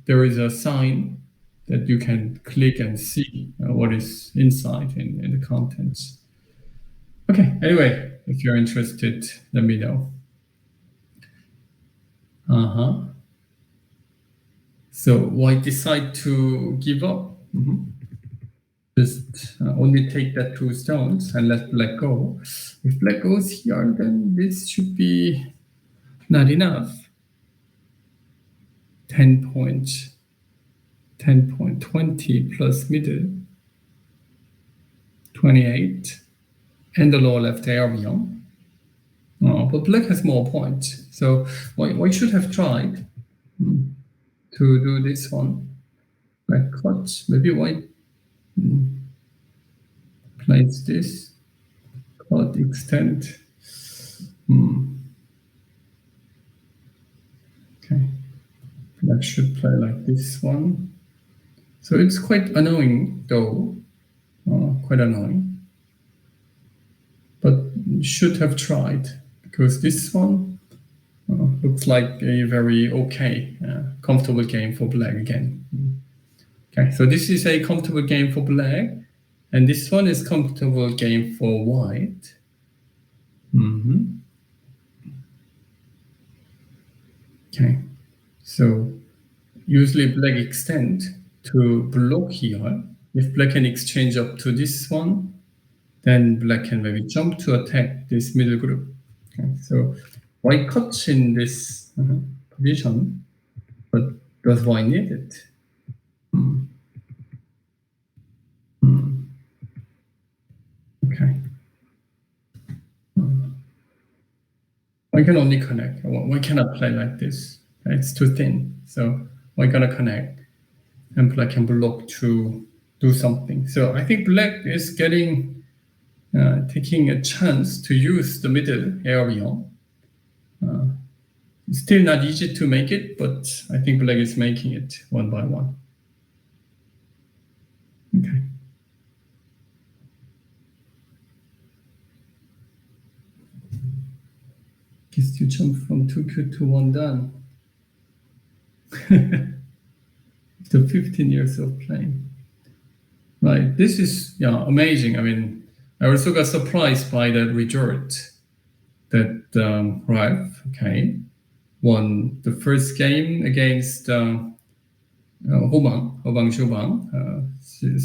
there is a sign that you can click and see what is inside in the contents. Okay, anyway, if you're interested, let me know. So why decide to give up? Just only take that 2 stones and let black go. If black goes here, then this should be not enough. 10.20 plus middle, 28, and the lower left area. But black has more points. So why should have tried to do this one? Black cut, maybe white plays this, cut, extend. Okay, black should play like this one. So it's quite annoying though, quite annoying. But should have tried, because this one looks like a very okay, comfortable game for black again. Okay, so this is a comfortable game for black, and this one is comfortable game for white. Okay, so usually black extend to block here. If black can exchange up to this one, then black can maybe jump to attack this middle group. Okay, so white cuts in this position, but does white need it? Okay. Why can only connect? Why cannot play like this? It's too thin. So why gonna connect? And black can block to do something. So I think black is getting taking a chance to use the middle area. Still not easy to make it, but I think black is making it one by one. Okay. Guess you jump from 2Q to 1 dan. After 15 years of playing. Right, this is amazing. I mean, I also got surprised by that result that Ralph, won the first game against Hwang,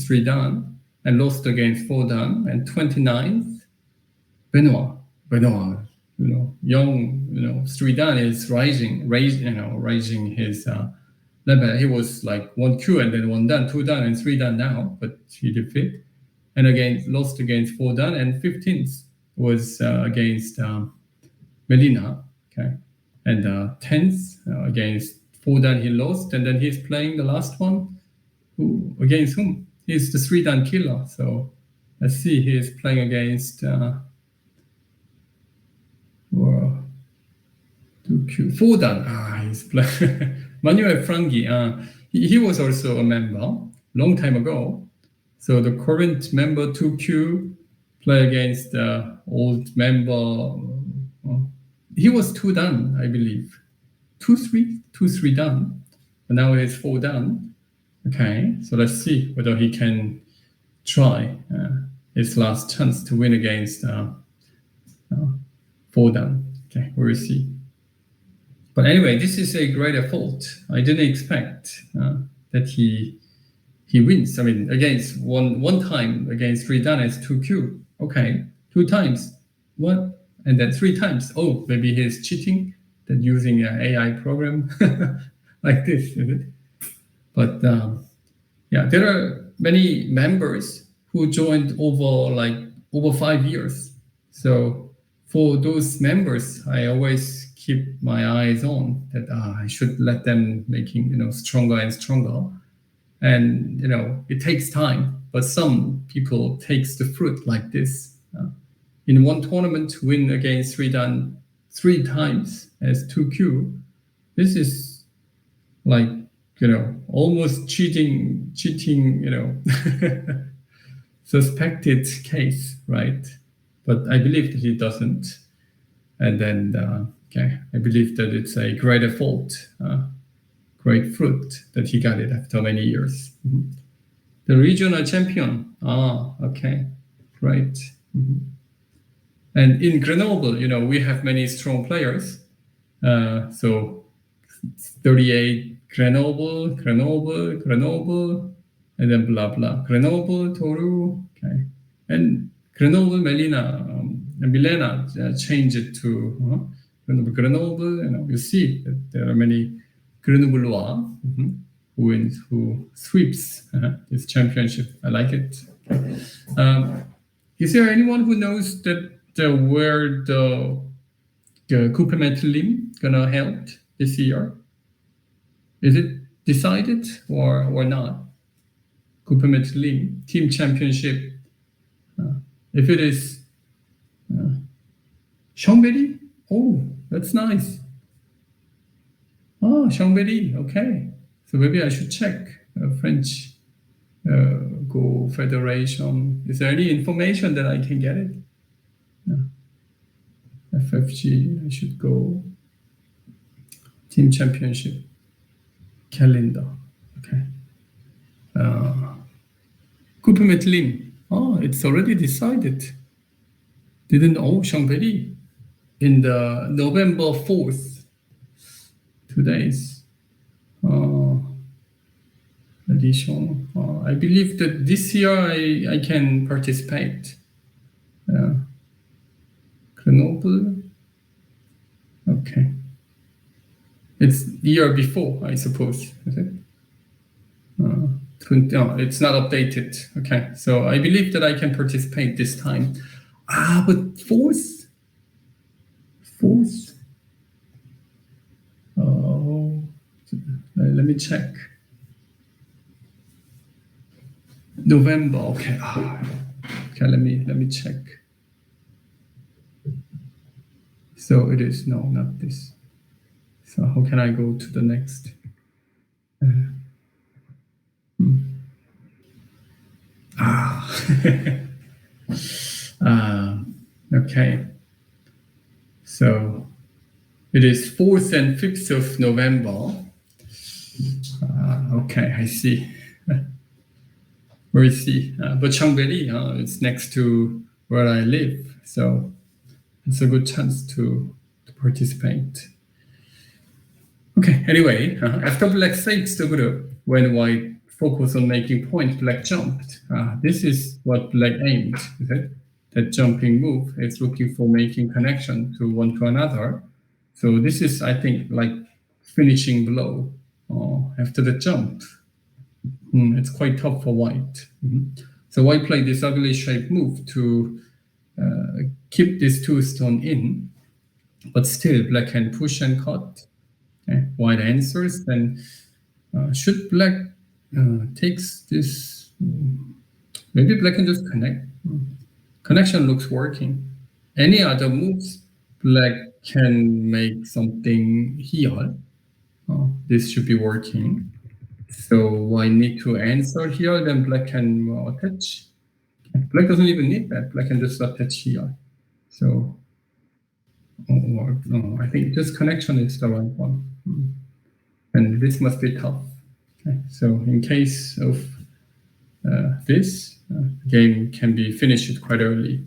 3 dan, and lost against 4 dan, and 29th, Benoit, young, 3 dan is raising his level. He was like 1Q and then 1 dan, 2 dan, and 3 dan now, but he defeated. And again, lost against 4 dan, and 15th was against Melina, and 10th against 4 dan he lost, and then he's playing the last one. Against whom? He's the 3 dan killer. So let's see, he is playing against 4 dan. He's playing Manuel Frangi. He was also a member long time ago. So the current member 2Q play against the old member. He was 2 dan, I believe. 2-3 dan. But now it's 4 dan. Okay, so let's see whether he can try his last chance to win against 4 dan. Okay, we'll see. But anyway, this is a great effort. I didn't expect that he wins. I mean, against one time against 3 dan is 2Q. Okay, 2 times. What? And then 3 times. Oh, maybe he's cheating. That using an AI program like this, is it? But there are many members who joined over 5 years. So for those members, I always keep my eyes on that. I should let them making stronger and stronger. And it takes time, but but some people takes the fruit like this. In one tournament, win against Sweden 3 times as 2Q. This is like, almost cheating, suspected case, right? But I believe that he doesn't. And then, I believe that it's a great effort, great fruit that he got it after many years. Mm-hmm. The regional champion. Okay, right. Mm-hmm. And in Grenoble, we have many strong players. So 38 Grenoble, and then blah blah. Grenoble, Toru, okay, and Grenoble, Milena changed it to Grenoble. You see that there are many Grenoblois who sweeps this championship. I like it. Is there anyone who knows that where the Commentaires gonna held this year? Is it decided or not? Commentaires team championship. If it is Chambéry, that's nice. Chambéry, okay. So maybe I should check French Go Federation. Is there any information that I can get it? FFG, I should go. Team championship calendar. Okay. Commentaires. It's already decided. Didn't Chambéry in the November 4th. 2 days. Edition. I believe that this year I can participate. Grenoble. Okay. It's the year before, I suppose. Is it? It's not updated. Okay. So I believe that I can participate this time. But fourth. Let me check. November. Okay. Okay. Let me check. So it is not this. So how can I go to the next? Okay. So it is 4th and 5th of November. Okay, I see. We'll see. But Chambéry, it's next to where I live, so it's a good chance to participate. Okay, anyway, after Black saves the group, when White focused on making point, Black jumped. This is what Black aimed, is it? That jumping move is looking for making connection to one to another. So this is, I think, like finishing blow after the jump. It's quite tough for White. So White played this ugly shape move to keep this 2 stone in, but still Black can push and cut. Okay. White answers, then should Black takes this, maybe Black can just connect. Connection looks working. Any other moves, Black can make something here. This should be working. So I need to answer here, then Black can attach. Black doesn't even need that. Black can just attach here. So, I think this connection is the right one. And this must be tough. Okay. So in case of this, the game can be finished quite early.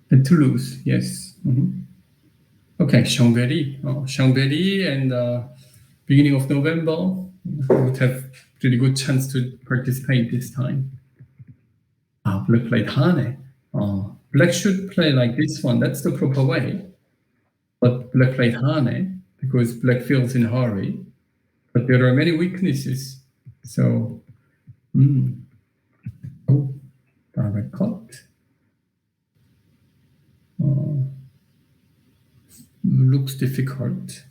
And to lose, yes. Okay, Chambéry. Chambéry and beginning of November, would have really good chance to participate this time. Black played Hane. Black should play like this one. That's the proper way. But Black played Hane because Black feels in a hurry. But there are many weaknesses. So, direct cut. Looks difficult.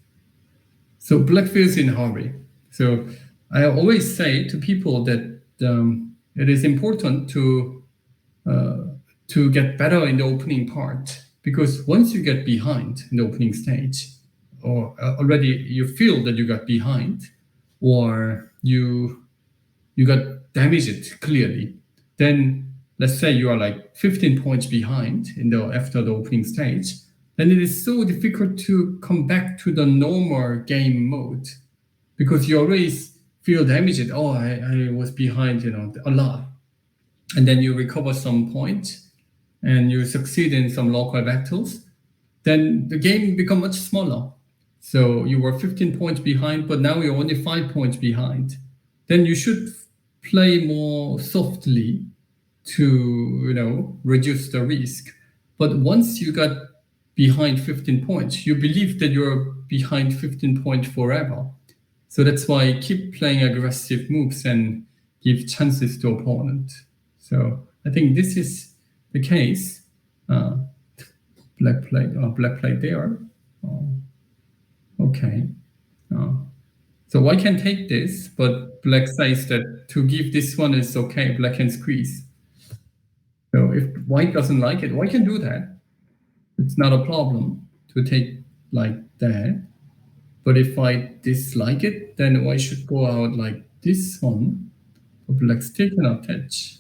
So Black feels in a hurry. So I always say to people that it is important to get better in the opening part, because once you get behind in the opening stage, or already you feel that you got behind, or you got damaged clearly, then let's say you are like 15 points behind after the opening stage, then it is so difficult to come back to the normal game mode, because you always feel damaged. Oh, I was behind, a lot. And then you recover some points and you succeed in some local battles, then the game becomes much smaller. So you were 15 points behind, but now you're only 5 points behind. Then you should play more softly to, reduce the risk. But once you got behind 15 points, you believe that you're behind 15 points forever. So that's why I keep playing aggressive moves and give chances to opponent. So I think this is the case. Black plate there. Okay. So white can take this, but black says that to give this one is okay, black can squeeze. So if white doesn't like it, white can do that. It's not a problem to take like that. But if I dislike it, then white should go out like this one. But black still cannot touch.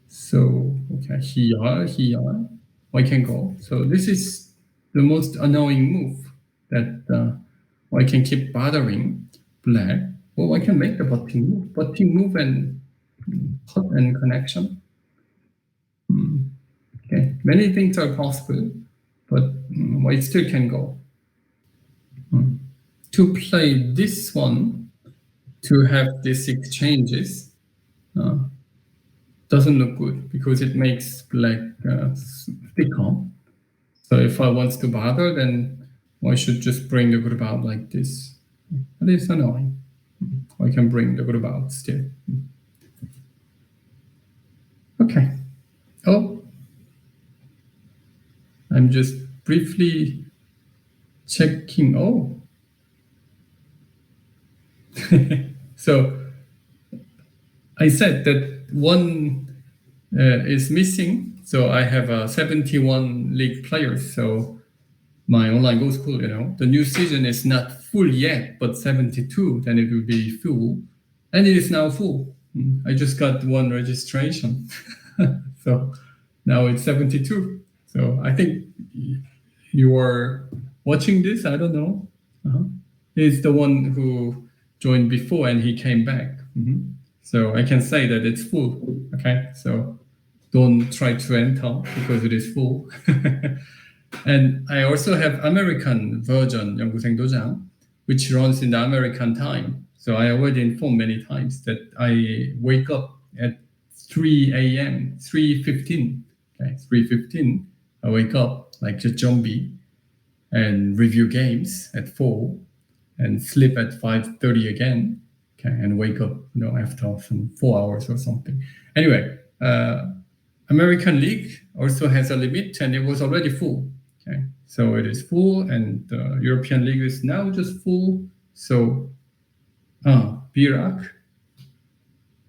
So, okay, here, white can go. So this is the most annoying move that white can keep bothering black. Well, I can make the butting move and cut and connection. Okay, many things are possible, but white still can go. To play this one, to have these exchanges, doesn't look good because it makes black thicker. So if I want to bother, then I should just bring the group out like this. But it's annoying. I can bring the group out still. Okay. Oh, I'm just briefly checking. Oh. So I said that one is missing. So I have 71 league players. So my online goes cool, The new season is not full yet, but 72, then it will be full. And it is now full. I just got one registration. So now it's 72. So I think you are watching this, I don't know. He's the one who joined before and he came back. So I can say that it's full, okay? So don't try to enter because it is full. And I also have American version, 연구생 도장, which runs in the American time. So I already informed many times that I wake up at 3 a.m., 3:15. Okay, 3:15, I wake up like a zombie and review games at 4 and sleep at 5:30 again. Okay, and wake up, after some 4 hours or something. Anyway, American League also has a limit, and it was already full. Okay, so it is full, and the European League is now just full. So, Birak.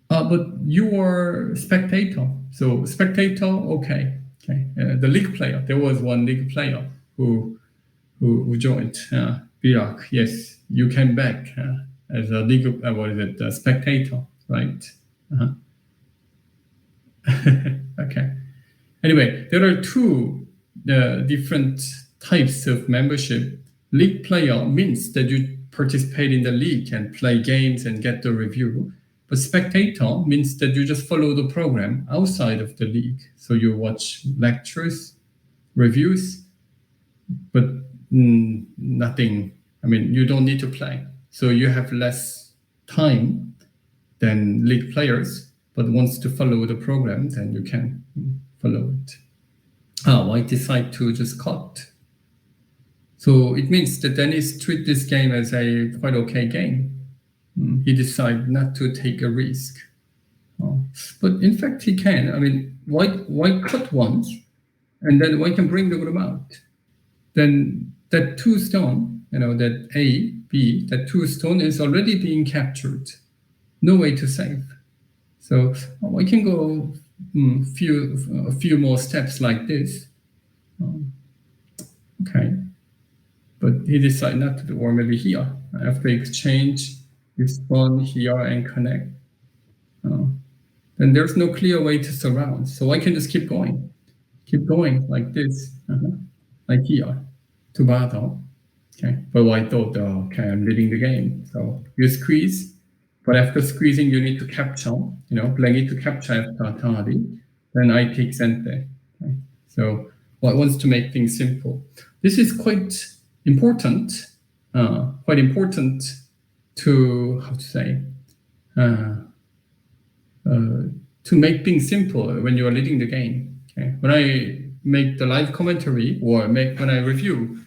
But you are spectator. So spectator, okay. The league player. There was one league player who joined. Birak, yes, you came back as a league. A spectator, right? Okay. Anyway, there are two different types of membership. League player means that you participate in the league and play games and get the review. But spectator means that you just follow the program outside of the league. So you watch lectures, reviews, but nothing. You don't need to play. So you have less time than league players, but wants to follow the program, then you can follow it. Why decide to just cut? So it means that Denis treat this game as a quite okay game. He decided not to take a risk. But in fact, he can. Why cut once, and then why can bring the group out? Then that 2 stone, that A, B, that 2 stone is already being captured. no way to save. So I can go a few more steps like this. Okay, but he decided not to do, or maybe here. After exchange, this one here and connect. Then there's no clear way to surround. So I can just keep going like this, like here, to battle. Okay, but I thought, okay, I'm leading the game. So you squeeze, but after squeezing, you need to capture, playing it to capture after Atari. Then I take Sente. Okay? So I want to make things simple. This is quite important to, how to say, to make things simple when you are leading the game. Okay? When I make the live commentary or when I review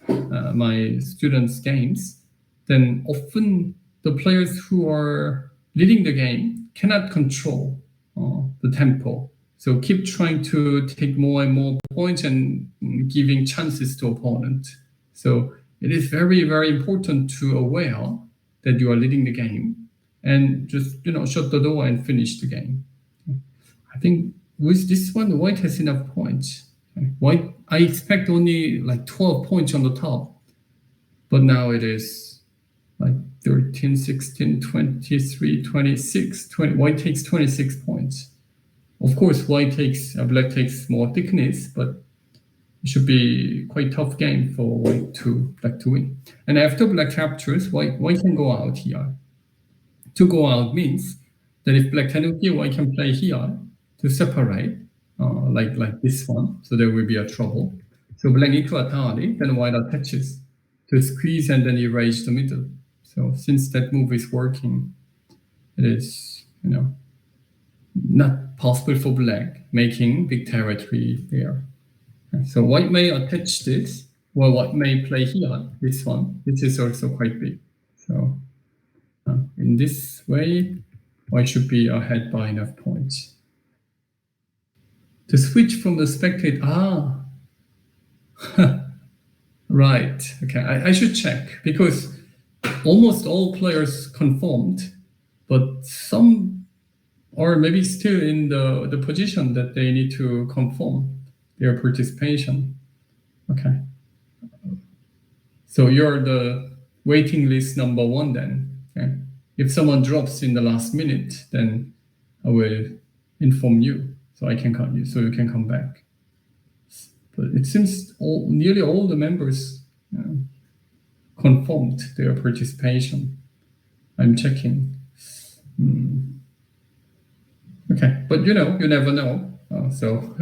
my students' games, then often the players who are leading the game cannot control the tempo. So keep trying to take more and more points and giving chances to opponent. So it is very, very important to aware that you are leading the game and just shut the door and finish the game. I think with this one, white has enough points. White, I expect only like 12 points on the top, but now it is like 13, 16, 23, 26, 20. White takes 26 points. Of course, black takes more thickness, but it should be quite tough game for black to win. And after black captures, white can go out here. To go out means that if black cannot here, white can play here to separate, like this one. So there will be a trouble. So black need to Atari, then white attaches to squeeze and then erase the middle. So since that move is working, it is, not possible for black making big territory there. So white may attach this, or white may play here, this one. This is also quite big. So in this way, white should be ahead by enough points. To switch from the spectate, right, okay, I should check, because almost all players conformed, but some are maybe still in the position that they need to conform their participation. Okay. So you're the waiting list number 1 then. Okay. If someone drops in the last minute, then I will inform you so I can come, so you can come back. But it seems nearly all the members conformed their participation. I'm checking. Okay, but you never know. So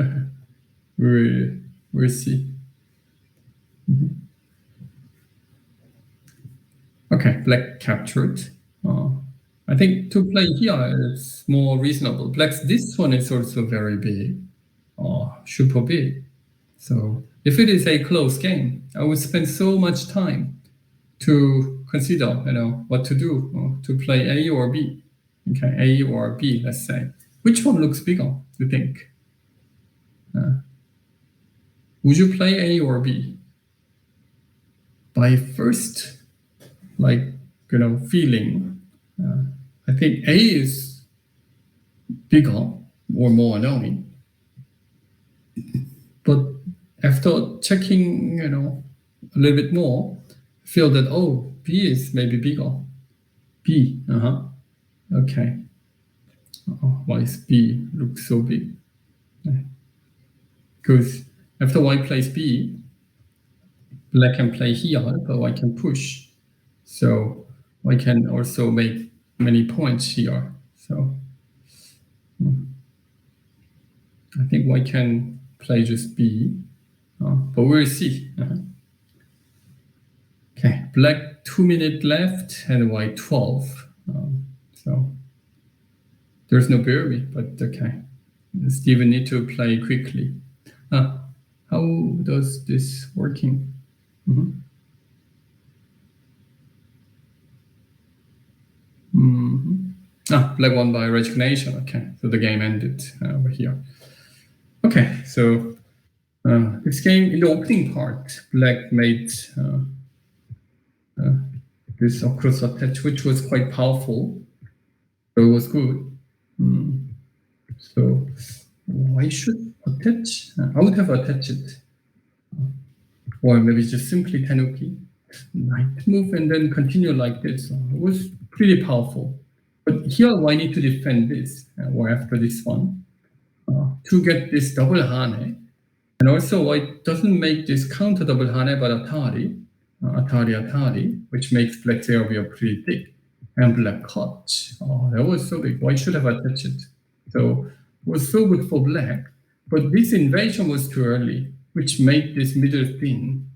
we'll see. Okay, black captured. I think to play here is more reasonable. Black's this one is also very big, super big. So if it is a close game, I would spend so much time to consider, what to do to play A or B. Okay, A or B, let's say. Which one looks bigger, you think? Would you play A or B? By first, feeling, I think A is bigger or more annoying. But after checking, a little bit more, feel that, B is maybe bigger. B, okay. Why is B look so big? Because after white plays B, black can play here, but white can push. So white can also make many points here. So I think white can play just B, but we'll see. Okay, black 2 minutes left and white 12. So there's no berry, but okay. Stephan need to play quickly. How does this working? Black won by resignation. Okay, so the game ended over here. Okay, so this game in the opening part, black made this cross attach, which was quite powerful. So it was good. So I should attach. I would have attached it, or maybe just simply tenuki, knight move, and then continue like this. It was pretty powerful. But here I need to defend this, or after this one, to get this double hane. And also white doesn't make this counter double hane, but atari, which makes black's area pretty thick. And black cut. Oh, that was so big. White should have attached it. So it was so good for black. But this invasion was too early, which made this middle thin.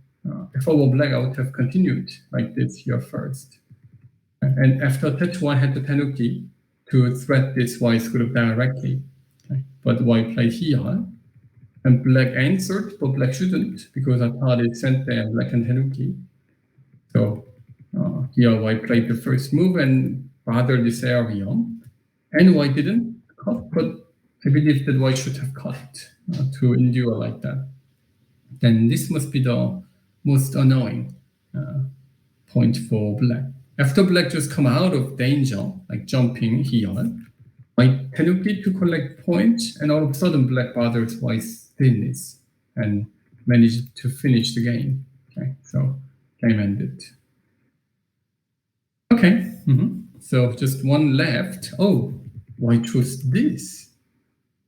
If I were black, I would have continued like this here first. And after touch, white had the tenuki to threat this white sort directly. Okay. But white played here. And black answered, but black shouldn't, because atari sent there black and tenuki. So here white played the first move and bothered this area. And white didn't cut, but I believe that white should have cut to endure like that. Then this must be the most annoying point for black. After black just come out of danger, like jumping here, white tenuki to collect points, and all of a sudden black bothers white's thinness and managed to finish the game. Okay, so game ended. Okay, so just one left. Oh, white chose this.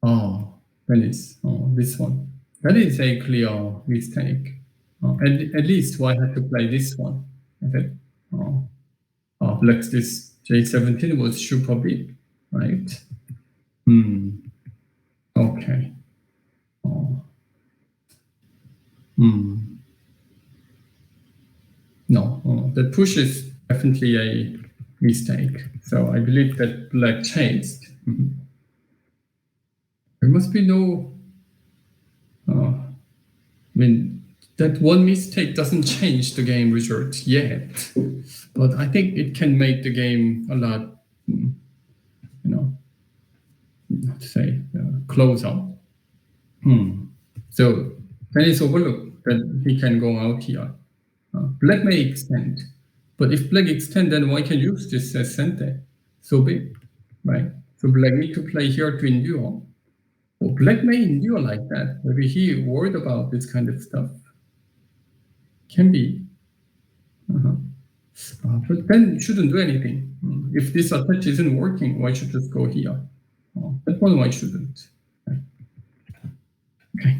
Oh, Venice. Oh, this one. That is a clear mistake. At least white had to play this one. Okay. Black's this J17 was super big, right? Okay. No, the push is definitely a mistake. So I believe that black chased. There must be no. I mean, that one mistake doesn't change the game result yet, but I think it can make the game a lot, not to say closer. So then it's overlooked that he can go out here. Black may extend, but if black extend, then white can use this as center. So big, right? So black need to play here to endure. Well, black may endure like that. Maybe he worried about this kind of stuff. Can be. But then shouldn't do anything. If this attach isn't working, white should just go here. That one white shouldn't. Okay.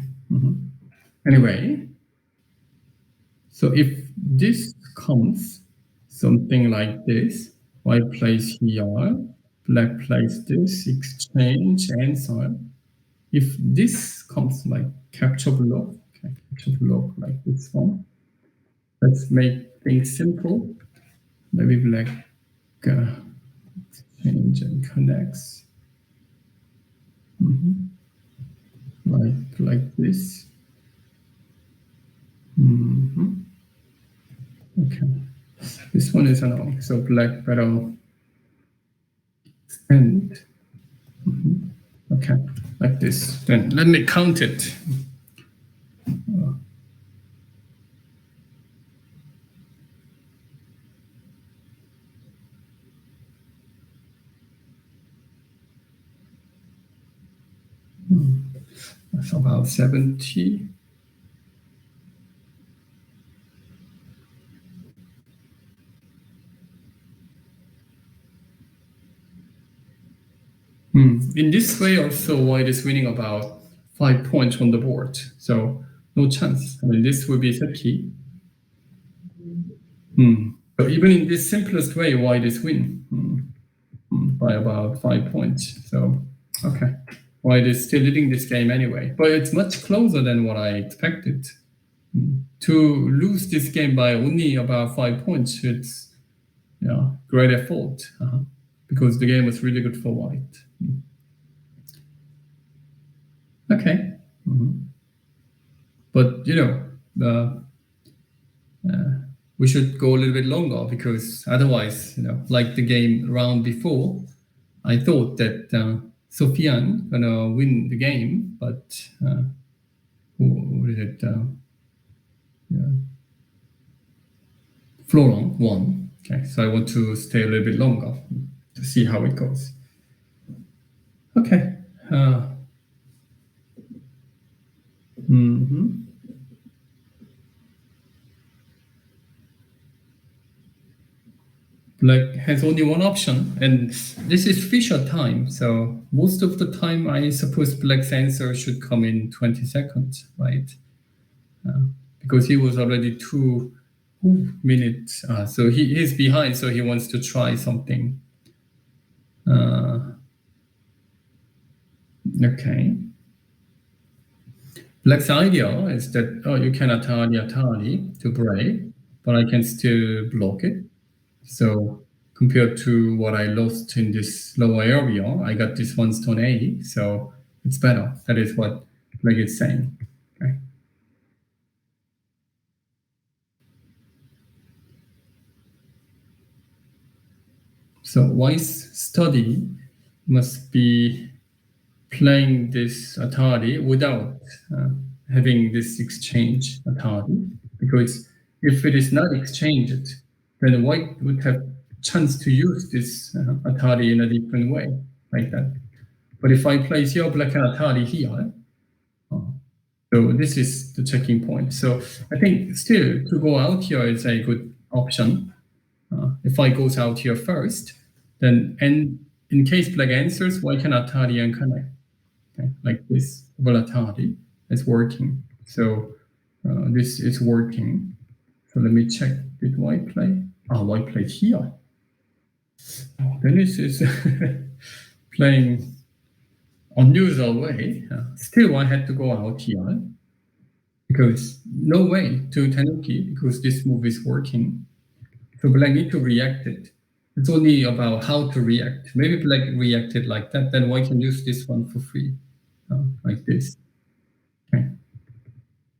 Anyway, so if this comes something like this, white plays here, black plays this, exchange, answer. If this comes like capture block, like this one, let's make things simple. Maybe black exchange and connects. Like this. Okay. This one is annoying. So black better extend. Okay, like this. Then let me count it. That's about 70. In this way, also, white is winning about 5 points on the board. So no chance. I mean, this will be Seki. So even in this simplest way, white is win by about 5 points. So, okay. White is still leading this game anyway, but it's much closer than what I expected. To lose this game by only about 5 points, it's great effort because the game was really good for white. Okay, but we should go a little bit longer because otherwise, like the game round before, I thought that Stephan gonna win the game, but what is it? Florent won. Okay, so I want to stay a little bit longer to see how it goes. Okay. Black has only one option, and this is Fischer time. So most of the time, I suppose Black's answer should come in 20 seconds, right? Because he was already 2 minutes. So he's behind, so he wants to try something. Okay. Black's idea is that, you can atari to break, but I can still block it. So compared to what I lost in this lower area, I got this one stone A, so it's better. That is what Black is saying. Okay. So wise study must be playing this Atari without having this exchange Atari, because if it is not exchanged, then white would have chance to use this Atari in a different way, like that. But if I place here black and Atari here, so this is the checking point. So I think still to go out here is a good option. If I goes out here first, then and in case black answers, white can Atari and connect. Okay, like this volatility is working. So this is working. So let me check. Did white play? White played here. Dennis is playing unusual way. Still, I had to go out here because no way to Tanuki because this move is working. So black need to react it. It's only about how to react. Maybe black reacted like that, then white can use this one for free. Like this. Okay.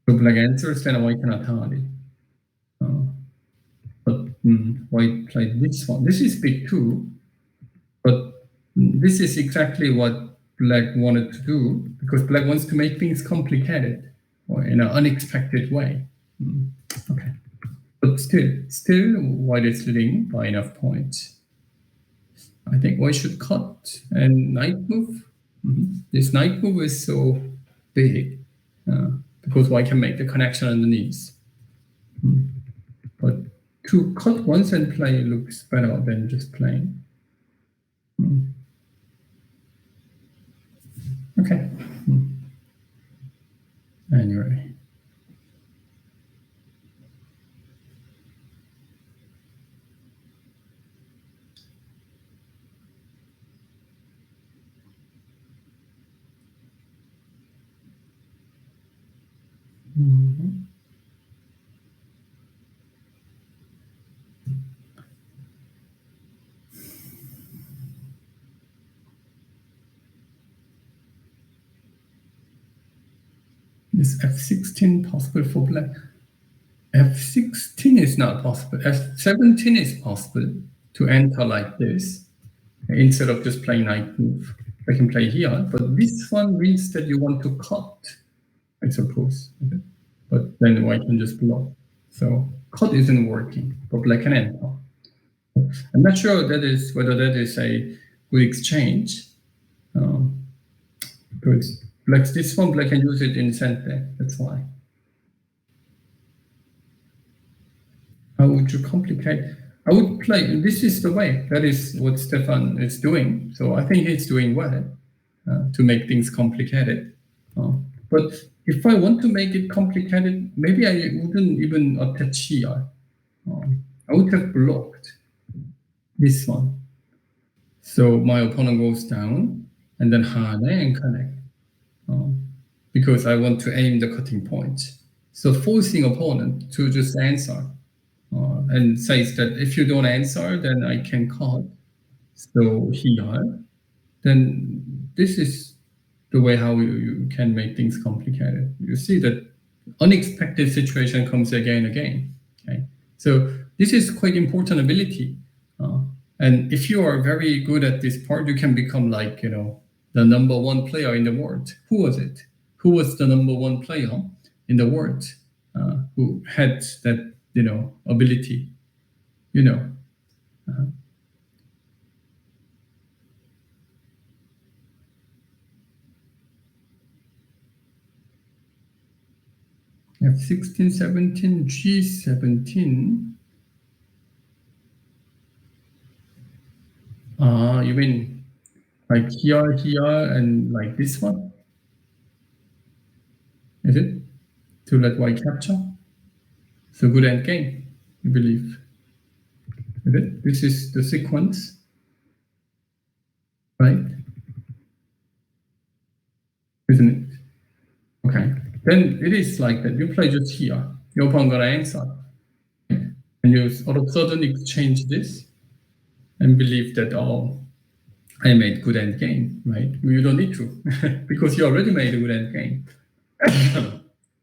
So black answers, then white cannot target. But white played this one. This is big too, but this is exactly what black wanted to do because black wants to make things complicated or in an unexpected way. Okay. But still white is leading by enough points. I think white should cut and knight move. This knight move is so big because white can make the connection underneath. But to cut once and play looks better than just playing. Okay. Anyway. Is f16 possible for black? f16 is not possible. f17 is possible to enter like this instead of just playing knight move. I can play here, but this one means that you want to cut, I suppose. Okay. But then white can just block. So cut isn't working, but black can enter. I'm not sure whether that is a good exchange. Because black's this one, black can use it in center. That's why. How would you complicate? I would play, this is the way. That is what Stephan is doing. So I think he's doing well to make things complicated. But if I want to make it complicated, maybe I wouldn't even attach here. I would have blocked this one. So my opponent goes down and then Hane and connect. Because I want to aim the cutting point. So forcing opponent to just answer and says that if you don't answer, then I can cut. So here, then this is the way how you can make things complicated. You see that unexpected situation comes again and again. Okay, so this is quite important ability. And if you are very good at this part, you can become like, the number one player in the world. Who was it? Who was the number one player in the world who had that, ability? Yeah. F16, 17, G17. You mean like here, and like this one? Is it? To let white capture? So good end game, you believe? Is it? This is the sequence, right? Isn't it? Okay. Then it is like that. You play just here. Your opponent gonna answer. And you all of a sudden exchange this and believe that, oh, I made good end game, right? You don't need to, because you already made a good end game.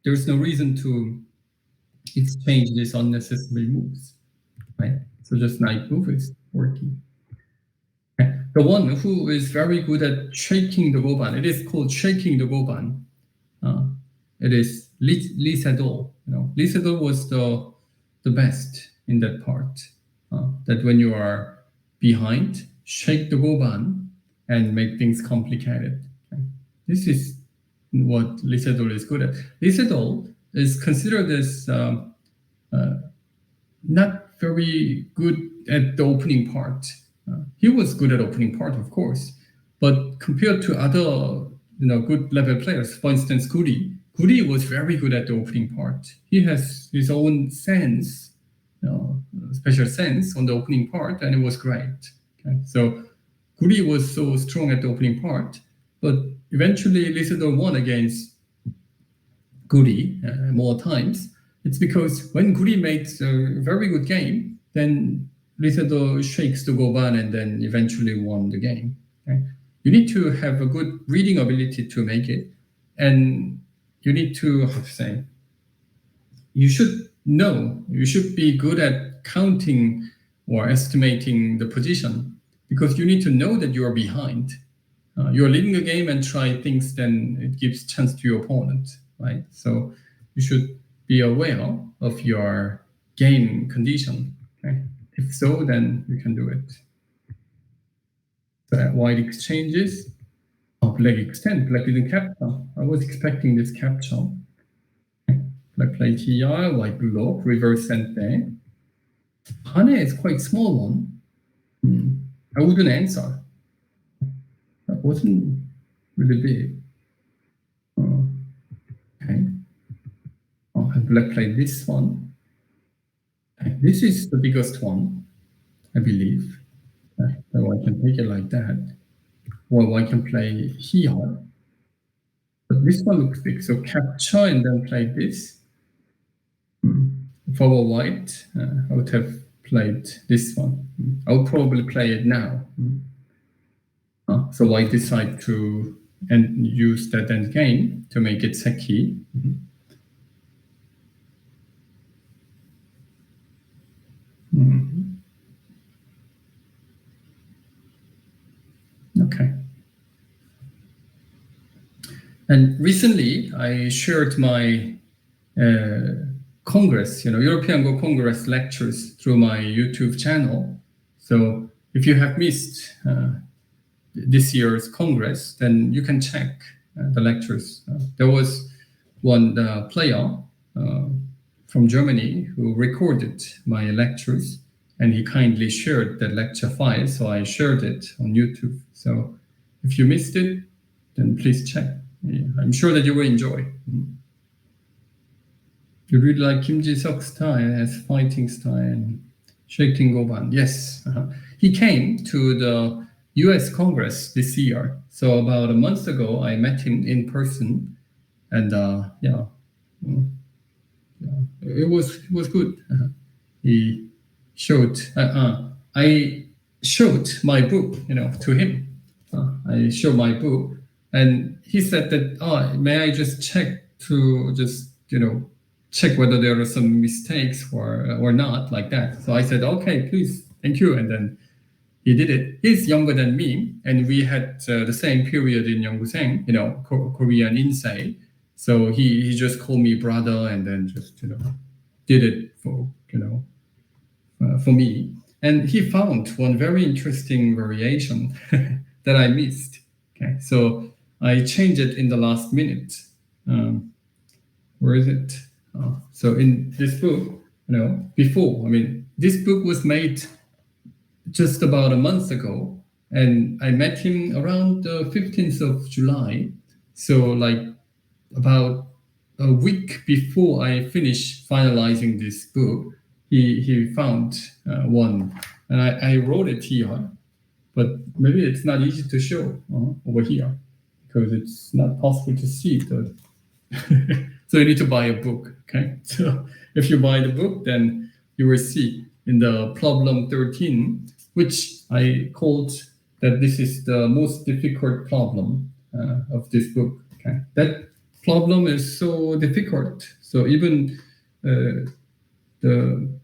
There's no reason to exchange these unnecessary moves, right? So just knight move is working. The one who is very good at shaking the goban, it is called shaking the goban. It is Lee Sedol. Lee Sedol was the best in that part. That when you are behind, shake the goban and make things complicated. Okay? This is what Lee Sedol is good at. Lee Sedol is considered as not very good at the opening part. He was good at opening part, of course, but compared to other good level players, for instance, Guri was very good at the opening part. He has his own sense, special sense on the opening part, and it was great. Okay? So Guri was so strong at the opening part, but eventually Lee Sedol won against Guri more times. It's because when Guri makes a very good game, then Lee Sedol shakes the goban and then eventually won the game. Okay? You need to have a good reading ability to make it, and you need to, you should be good at counting or estimating the position, because you need to know that you are behind. You're leading a game and try things, then it gives chance to your opponent, right? So you should be aware of your game condition. Okay? If so, then you can do it. So white exchanges. Black extend. Black didn't capture. I was expecting this capture. Black play here, white block, reverse sente. Hane is quite small one. I wouldn't answer. That wasn't really big. Okay. And black play this one. Okay. This is the biggest one, I believe. Okay. So I can take it like that. Or I can play here. But this one looks big. So capture and then play this. For white, I would have played this one. I would probably play it now. So white decide to use that end game to make it seki. Okay. And recently, I shared my Congress, European Go Congress lectures through my YouTube channel. So if you have missed this year's Congress, then you can check the lectures. There was one player from Germany who recorded my lectures, and he kindly shared the lecture file, so I shared it on YouTube. So if you missed it, then please check. Yeah, I'm sure that you will enjoy. You really like Kim Ji-seok's style as fighting style, shaking goban. Yes, he came to the U.S. Congress this year. So about a month ago, I met him in person, and it was good. He showed. I showed my book, to him. I showed my book, and he said that, may I just check to check whether there are some mistakes or not, like that. So I said, okay, please, thank you. And then he did it. He's younger than me, and we had the same period in Yeongguseng, Korean Insei. So he just called me brother, and then just did it for me. And he found one very interesting variation that I missed. Okay, so I changed it in the last minute. Where is it? So in this book, before, this book was made just about a month ago, and I met him around the 15th of July. So like about a week before I finished finalizing this book, he found one, and I wrote it here, but maybe it's not easy to show over here because it's not possible to see it. So you need to buy a book, okay? So if you buy the book, then you will see in the problem 13, which I called that this is the most difficult problem of this book, okay? That problem is so difficult. So even the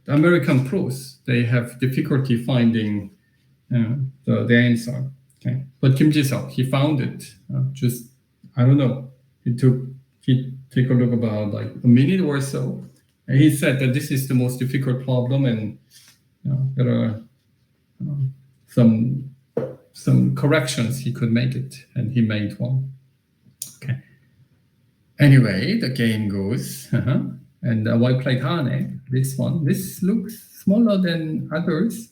American pros, they have difficulty finding the answer, okay? But Kim Ji-seok, he found it. I don't know, he take a look about like a minute or so, and he said that this is the most difficult problem, and there are some corrections he could make it, and he made one. Okay. Anyway, the game goes, and white plate Hane, this one. This looks smaller than others,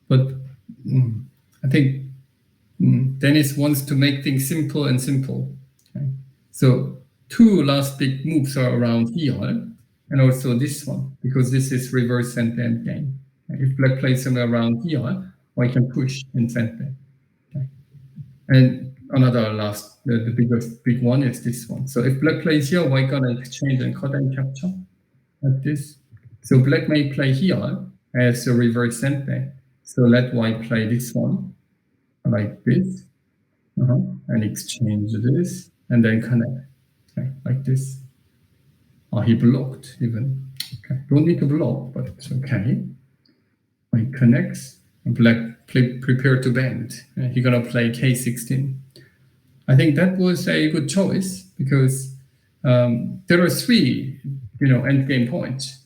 but I think Denis wants to make things simple and simple. Okay. So two last big moves are around here, and also this one, because this is reverse and end game. If black plays somewhere around here, white can push and send back. Okay. And another the biggest big one is this one. So if black plays here, white gonna exchange and cut and capture like this. So black may play here as a reverse send back. So let white play this one like this, and exchange this, and then connect, okay, like this. He blocked even. Okay, don't need to block, but it's okay. He connects, and black prepare to bend. He's gonna play K16. I think that was a good choice because there are three, end game points.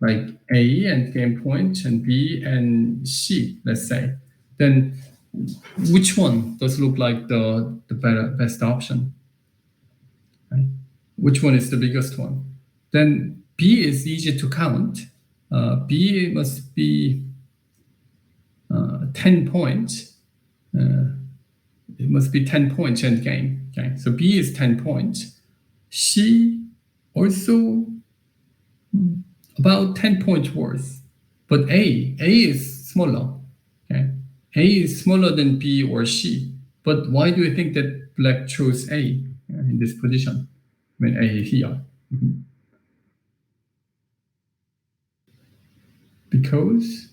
Like A end game point and B and C, let's say. Then which one does look like the best option? Right? Which one is the biggest one? Then B is easy to count. B must be 10 points. It must be 10 points end game. Okay, so B is 10 points. C also about 10 points worth, but A is smaller. Okay, A is smaller than B or C. But why do you think that black chose A in this position? A here. Because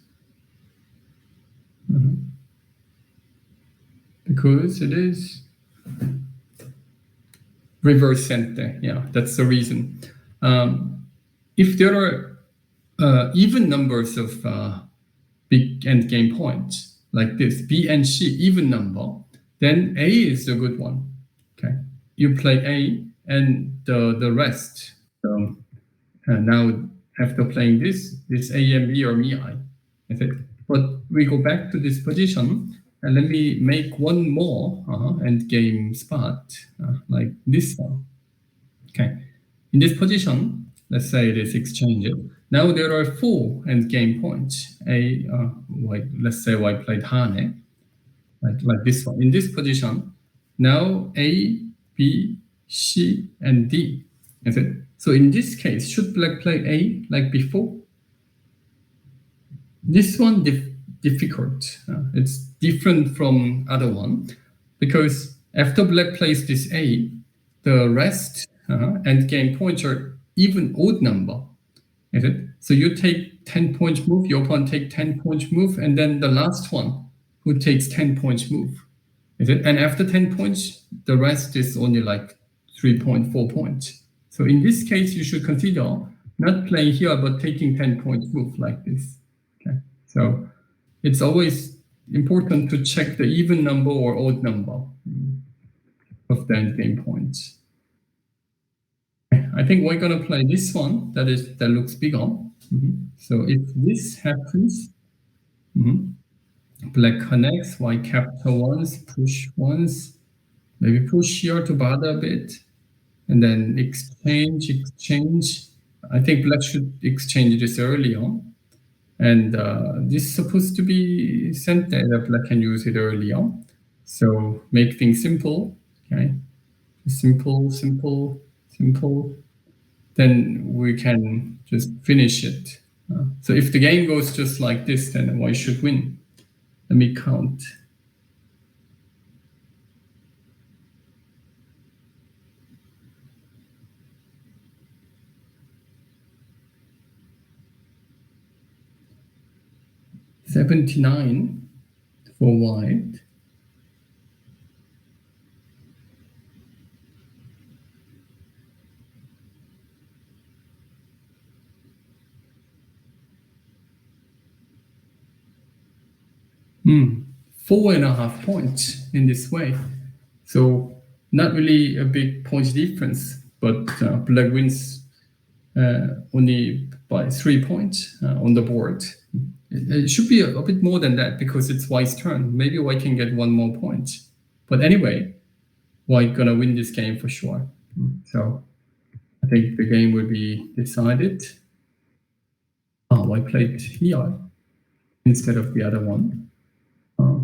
it is reverse center. Yeah, that's the reason. If there are even numbers of big end game points like this, B and C even number, then A is a good one. Okay, you play A and the rest. So now after playing this A and B or Mi-I. But we go back to this position and let me make one more end game spot like this one. Okay, in this position, let's say it is exchange. Now there are 4 end game points. Let's say white played Hane, like this one. In this position, now A, B, C, and D. So in this case, should black play A like before? This one difficult. It's different from other one because after black plays this A, the rest end game points are even odd number. So you take 10 points move, your opponent take 10 points move, and then the last one who takes 10 points move. And after 10 points, the rest is only like 3.4 points. So in this case, you should consider not playing here, but taking 10 points move like this. Okay. So it's always important to check the even number or odd number of the end game points. I think we're gonna play this one that looks bigger. So if this happens, black connects, white capture once, push once, maybe push here to bother a bit. and then exchange. I think black should exchange this early on, and this is supposed to be center that black can use it early on. So make things simple, okay? Simple. Then we can just finish it. So if the game goes just like this, then white should win. Let me count. $79 for white. Four and a half points in this way. So not really a big point difference, but black wins only by 3 points on the board. It should be a bit more than that because it's white's turn. Maybe white can get 1 more point. But anyway, white gonna win this game for sure. So I think the game will be decided. White played here instead of the other one.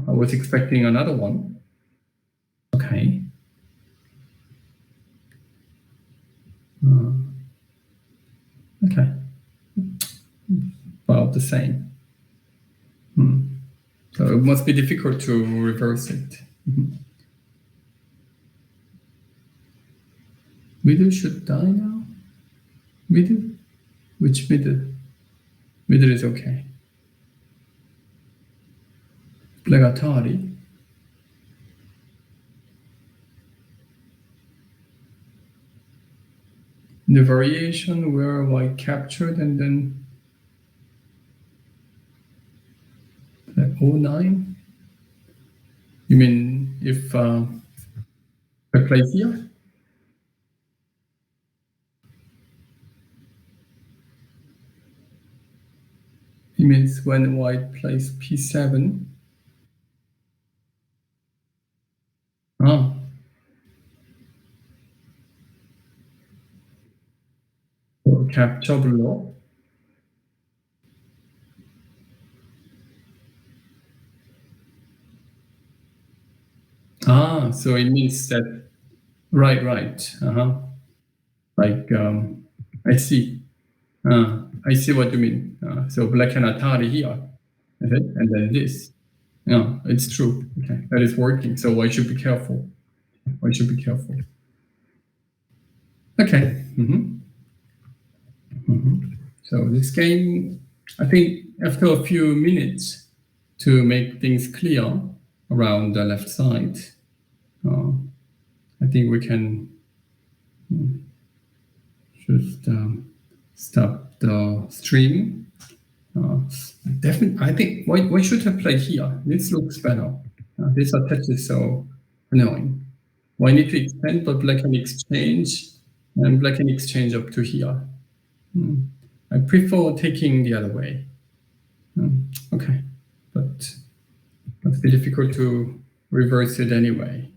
I was expecting another one. Okay. Okay. About the same. So it must be difficult to reverse it. Middle should die now? Middle? Which middle? Middle is okay. Black Atari. The variation where white captured and then black 09. You mean if I play here? It means when white plays p7. So capture below. So it means that right. Like I see. I see what you mean. So black can Atari here, okay? And then this. Yeah, it's true. Okay, that is working. So white should be careful. White should be careful. Okay. So this game, I think after a few minutes to make things clear around the left side, I think we can just stop the stream. Definitely, I think why should I play here? This looks better. This attach is so annoying. Why need to extend, but black can exchange, and black can exchange up to here. I prefer taking the other way. Okay, but must be difficult to reverse it anyway.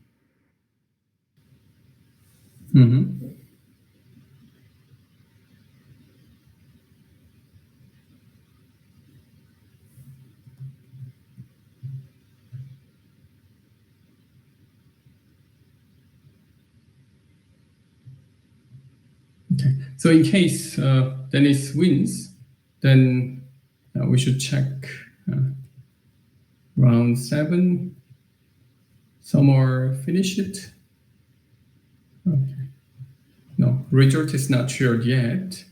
Okay, so in case Denis wins, then we should check round 7. Somewhere finish it. Okay. No, result is not sure yet.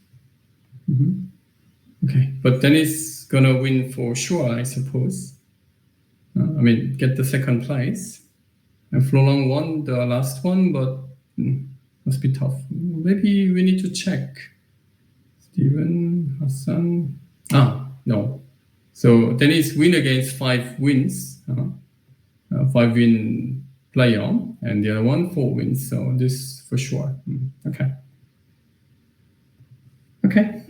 Okay, but Denis gonna win for sure, I suppose. I mean, get the second place. And Florent won the last one, but must be tough. Maybe we need to check. Stephan, Hassan. No. So Denis win against 5 wins. 5-win player, and the other one 4 wins. So this for sure. Okay. Okay.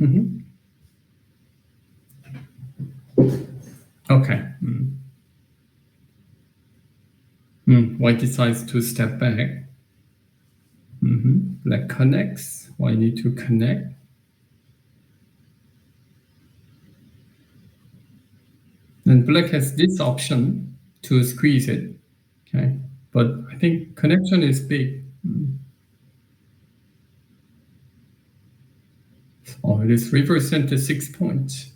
Okay. White decides to step back. Black black connects. White need to connect. And black has this option to squeeze it. Okay, but I think connection is big. Oh, it is reverse center 6 points.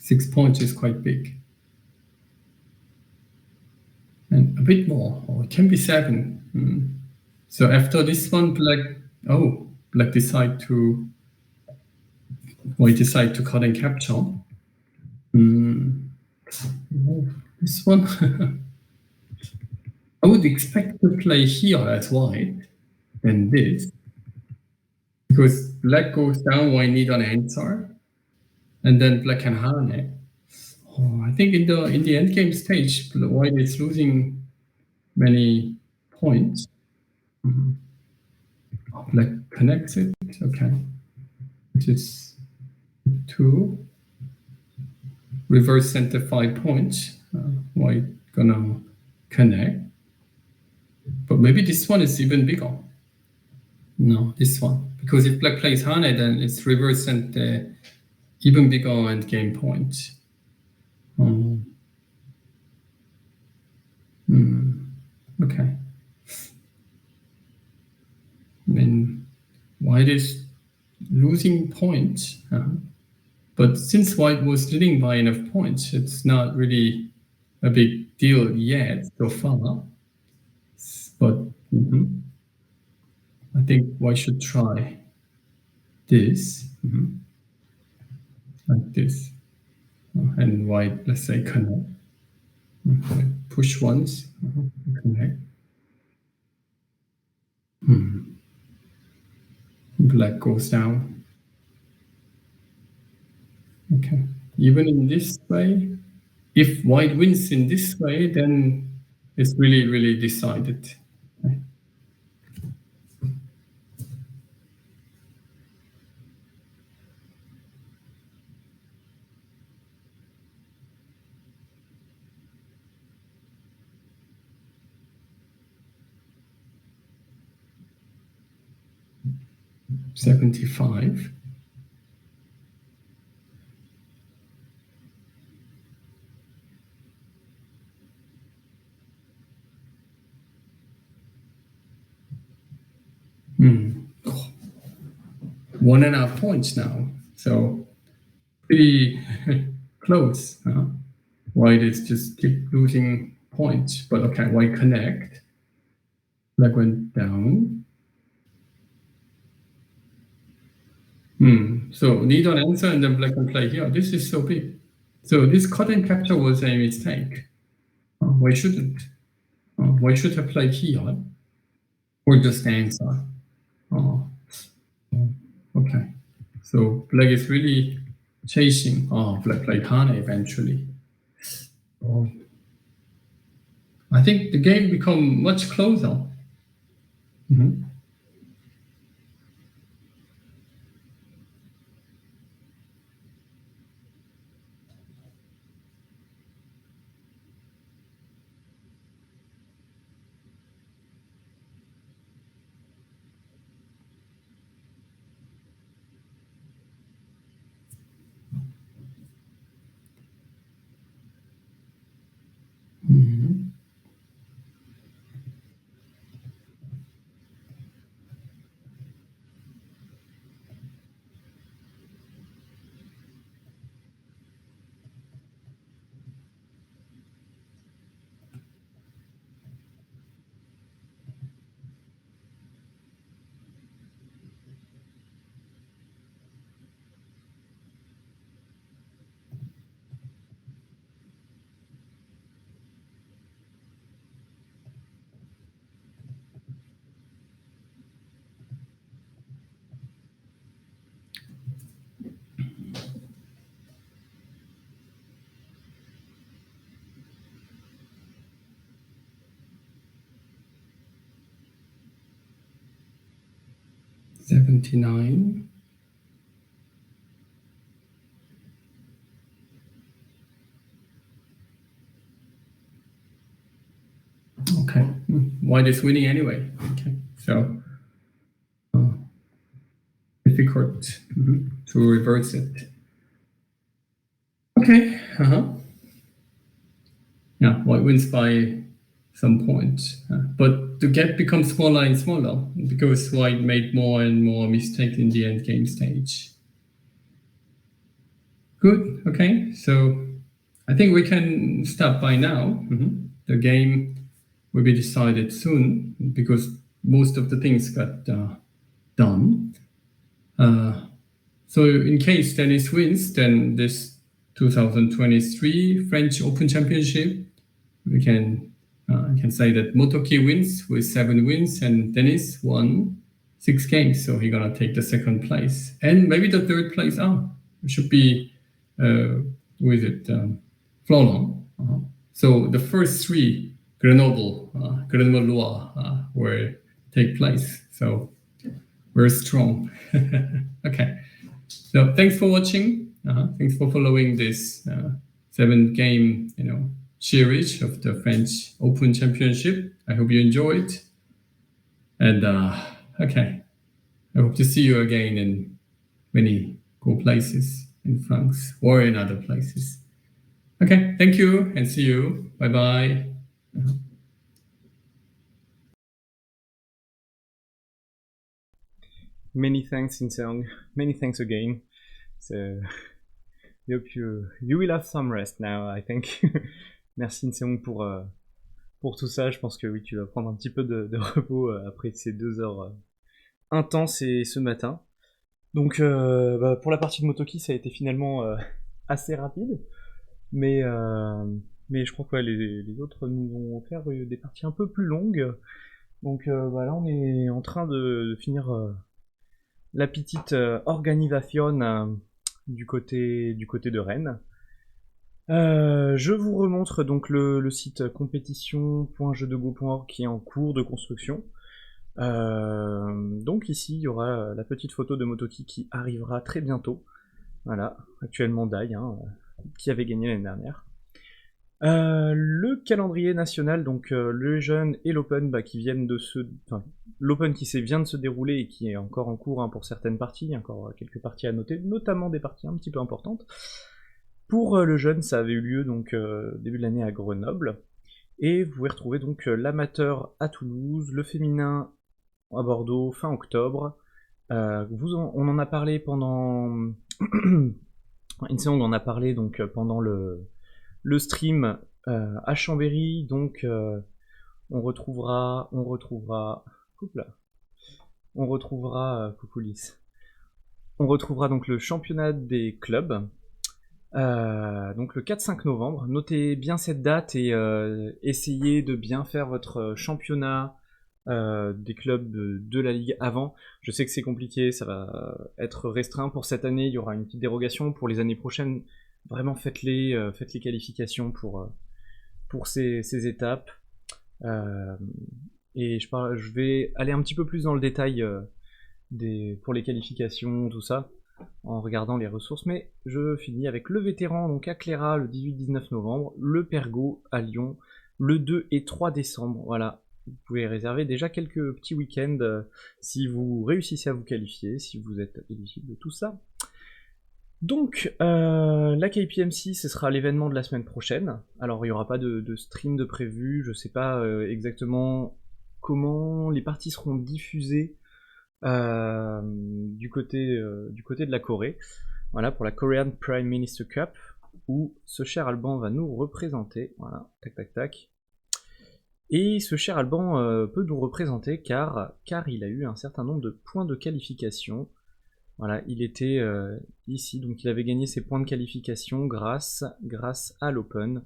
6 points is quite big. And a bit more, or it can be 7. So after this one, black decide to cut and capture. This one, I would expect to play here as white, than this. Because black goes down, white need an answer, and then black can harm it. Oh, I think in the end game stage, white is losing many points. Oh, black connects it, okay. Which is 2. Reverse center 5 points. White gonna connect. But maybe this one is even bigger. No, this one. Because if black plays Hane, then it's reverse center even bigger and game point. Okay. I mean, white is losing points. But since white was leading by enough points, it's not really a big deal yet so far. But I think white should try this, like this. And white, let's say, connect. Push once, connect. Black goes down. Okay. Even in this way, if white wins in this way, then it's really, really decided. Okay. $75. Oh, 1.5 points now. So pretty close. White is just keep losing points. But okay, white connect. Black went down. So need an answer and then black can play here. This is so big. So this cut and capture was a mistake. Why shouldn't? Why should have played here? Or just answer? Okay. So black is really chasing. Black played Hane eventually. I think the game become much closer. $79. Okay, white is winning anyway. Okay, so difficult to reverse it. Okay. Yeah, white wins by some points, but the gap becomes smaller and smaller because white made more and more mistakes in the end game stage. Good. Okay, so I think we can start by now. The game will be decided soon because most of the things got done. So in case Denis wins, then this 2023 French Open Championship, we can say that Motoki wins with 7 wins and Denis won 6 games. So he's gonna take the 2nd place and maybe the 3rd place. It should be Florent. So the first 3 Grenoble, Grenoble will take place. So we're strong. Okay. So thanks for watching. Thanks for following this 7-game, series of the French Open Championship. I hope you enjoyed. And okay, I hope to see you again in many cool places in France or in other places. Okay, thank you and see you. Bye bye. Many thanks, Inseong. Many thanks again. So, I hope you will have some rest now, I think. Merci, Inseong, pour tout ça. Je pense que oui, tu vas prendre un petit peu de repos après ces 2 heures intenses et ce matin. Donc, pour la partie de Motoki, ça a été finalement assez rapide. Mais je crois que les autres nous ont offert des parties un peu plus longues. Donc, là, on est en train de finir la petite organisation du côté de Rennes. Je vous remontre donc le site compétition.jeuxdego.org qui est en cours de construction. Donc ici, il y aura la petite photo de Motoki qui arrivera très bientôt. Voilà, actuellement Dai, qui avait gagné l'année dernière. Le calendrier national, donc le jeune et l'open qui viennent de l'open qui vient de se dérouler et qui est encore en cours pour certaines parties, il y a encore quelques parties à noter, notamment des parties un petit peu importantes. Pour le jeune, ça avait eu lieu donc début de l'année à Grenoble, et vous pouvez retrouver donc l'amateur à Toulouse, le féminin à Bordeaux fin octobre. On en a parlé pendant Inseong en a parlé donc pendant le stream à Chambéry, donc on retrouvera coucou Lys. On retrouvera donc le championnat des clubs, donc le 4-5 novembre. Notez bien cette date et essayez de bien faire votre championnat des clubs de la Ligue avant. Je sais que c'est compliqué, ça va être restreint pour cette année, il y aura une petite dérogation pour les années prochaines. Vraiment faites les qualifications pour ces étapes. Et je vais aller un petit peu plus dans le détail pour les qualifications, tout ça, en regardant les ressources. Mais je finis avec le vétéran, donc à Cléra, le 18-19 novembre, le Pergo à Lyon, le 2 et 3 décembre. Voilà, vous pouvez réserver déjà quelques petits week-ends si vous réussissez à vous qualifier, si vous êtes éligible de tout ça. Donc, la KPMC, ce sera l'événement de la semaine prochaine. Alors, il n'y aura pas de stream de prévu. Je ne sais pas exactement comment les parties seront diffusées du côté de la Corée. Voilà, pour la Korean Prime Minister Cup, où ce cher Alban va nous représenter. Voilà, tac tac tac. Et ce cher Alban peut nous représenter car il a eu un certain nombre de points de qualification. Voilà, il était ici, donc il avait gagné ses points de qualification grâce à l'Open.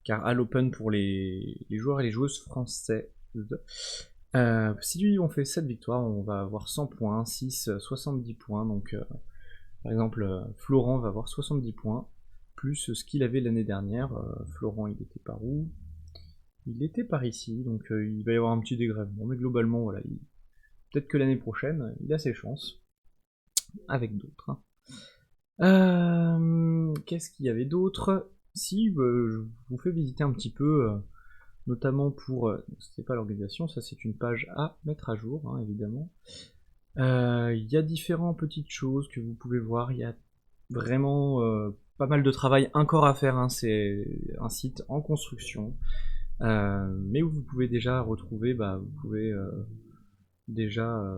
Car à l'Open pour les joueurs et les joueuses français, si on fait 7 victoires, on va avoir 100 points, 6, 70 points. Donc par exemple, Florent va avoir 70 points, plus ce qu'il avait l'année dernière. Florent, il était par où? Il était par ici, donc il va y avoir un petit dégrèvement. Mais globalement, voilà, peut-être que l'année prochaine, il a ses chances, avec d'autres. Qu'est-ce qu'il y avait d'autre? Si, je vous fais visiter un petit peu, notamment pour... c'était pas l'organisation, ça c'est une page à mettre à jour, évidemment. Il y a différentes petites choses que vous pouvez voir. Il y a vraiment pas mal de travail encore à faire. Hein. C'est un site en construction. Mais où vous pouvez déjà retrouver, vous pouvez déjà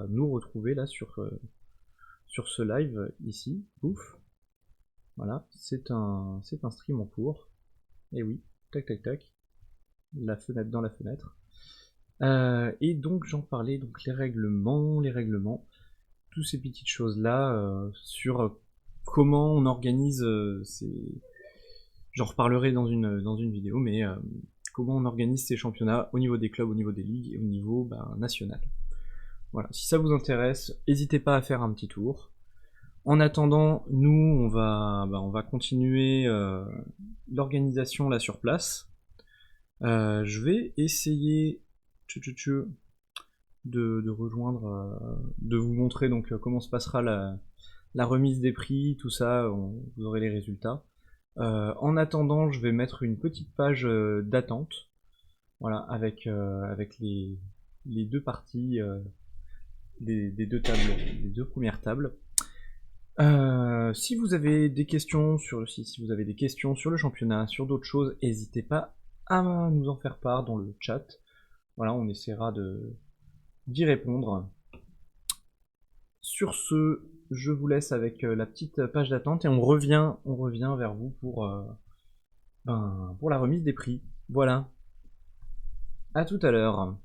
nous retrouver là sur ce live ici. Ouf. Voilà, c'est un stream en cours. Et oui, tac tac tac. La fenêtre dans la fenêtre. Et donc j'en parlais, donc les règlements, toutes ces petites choses-là sur comment on organise j'en reparlerai dans une vidéo, mais comment on organise ces championnats au niveau des clubs, au niveau des ligues et au niveau national. Voilà, si ça vous intéresse, n'hésitez pas à faire un petit tour. En attendant, nous, on va continuer l'organisation là sur place. Je vais essayer de rejoindre, de vous montrer donc comment se passera la remise des prix, tout ça, vous aurez les résultats. En attendant, je vais mettre une petite page d'attente, voilà, avec les deux parties des deux tables, les deux premières tables. Si vous avez des questions sur le site, si vous avez des questions sur le championnat, sur d'autres choses, n'hésitez pas à nous en faire part dans le chat. Voilà, on essaiera d'y répondre. Sur ce, je vous laisse avec la petite page d'attente et on revient vers vous pour la remise des prix. Voilà. À tout à l'heure.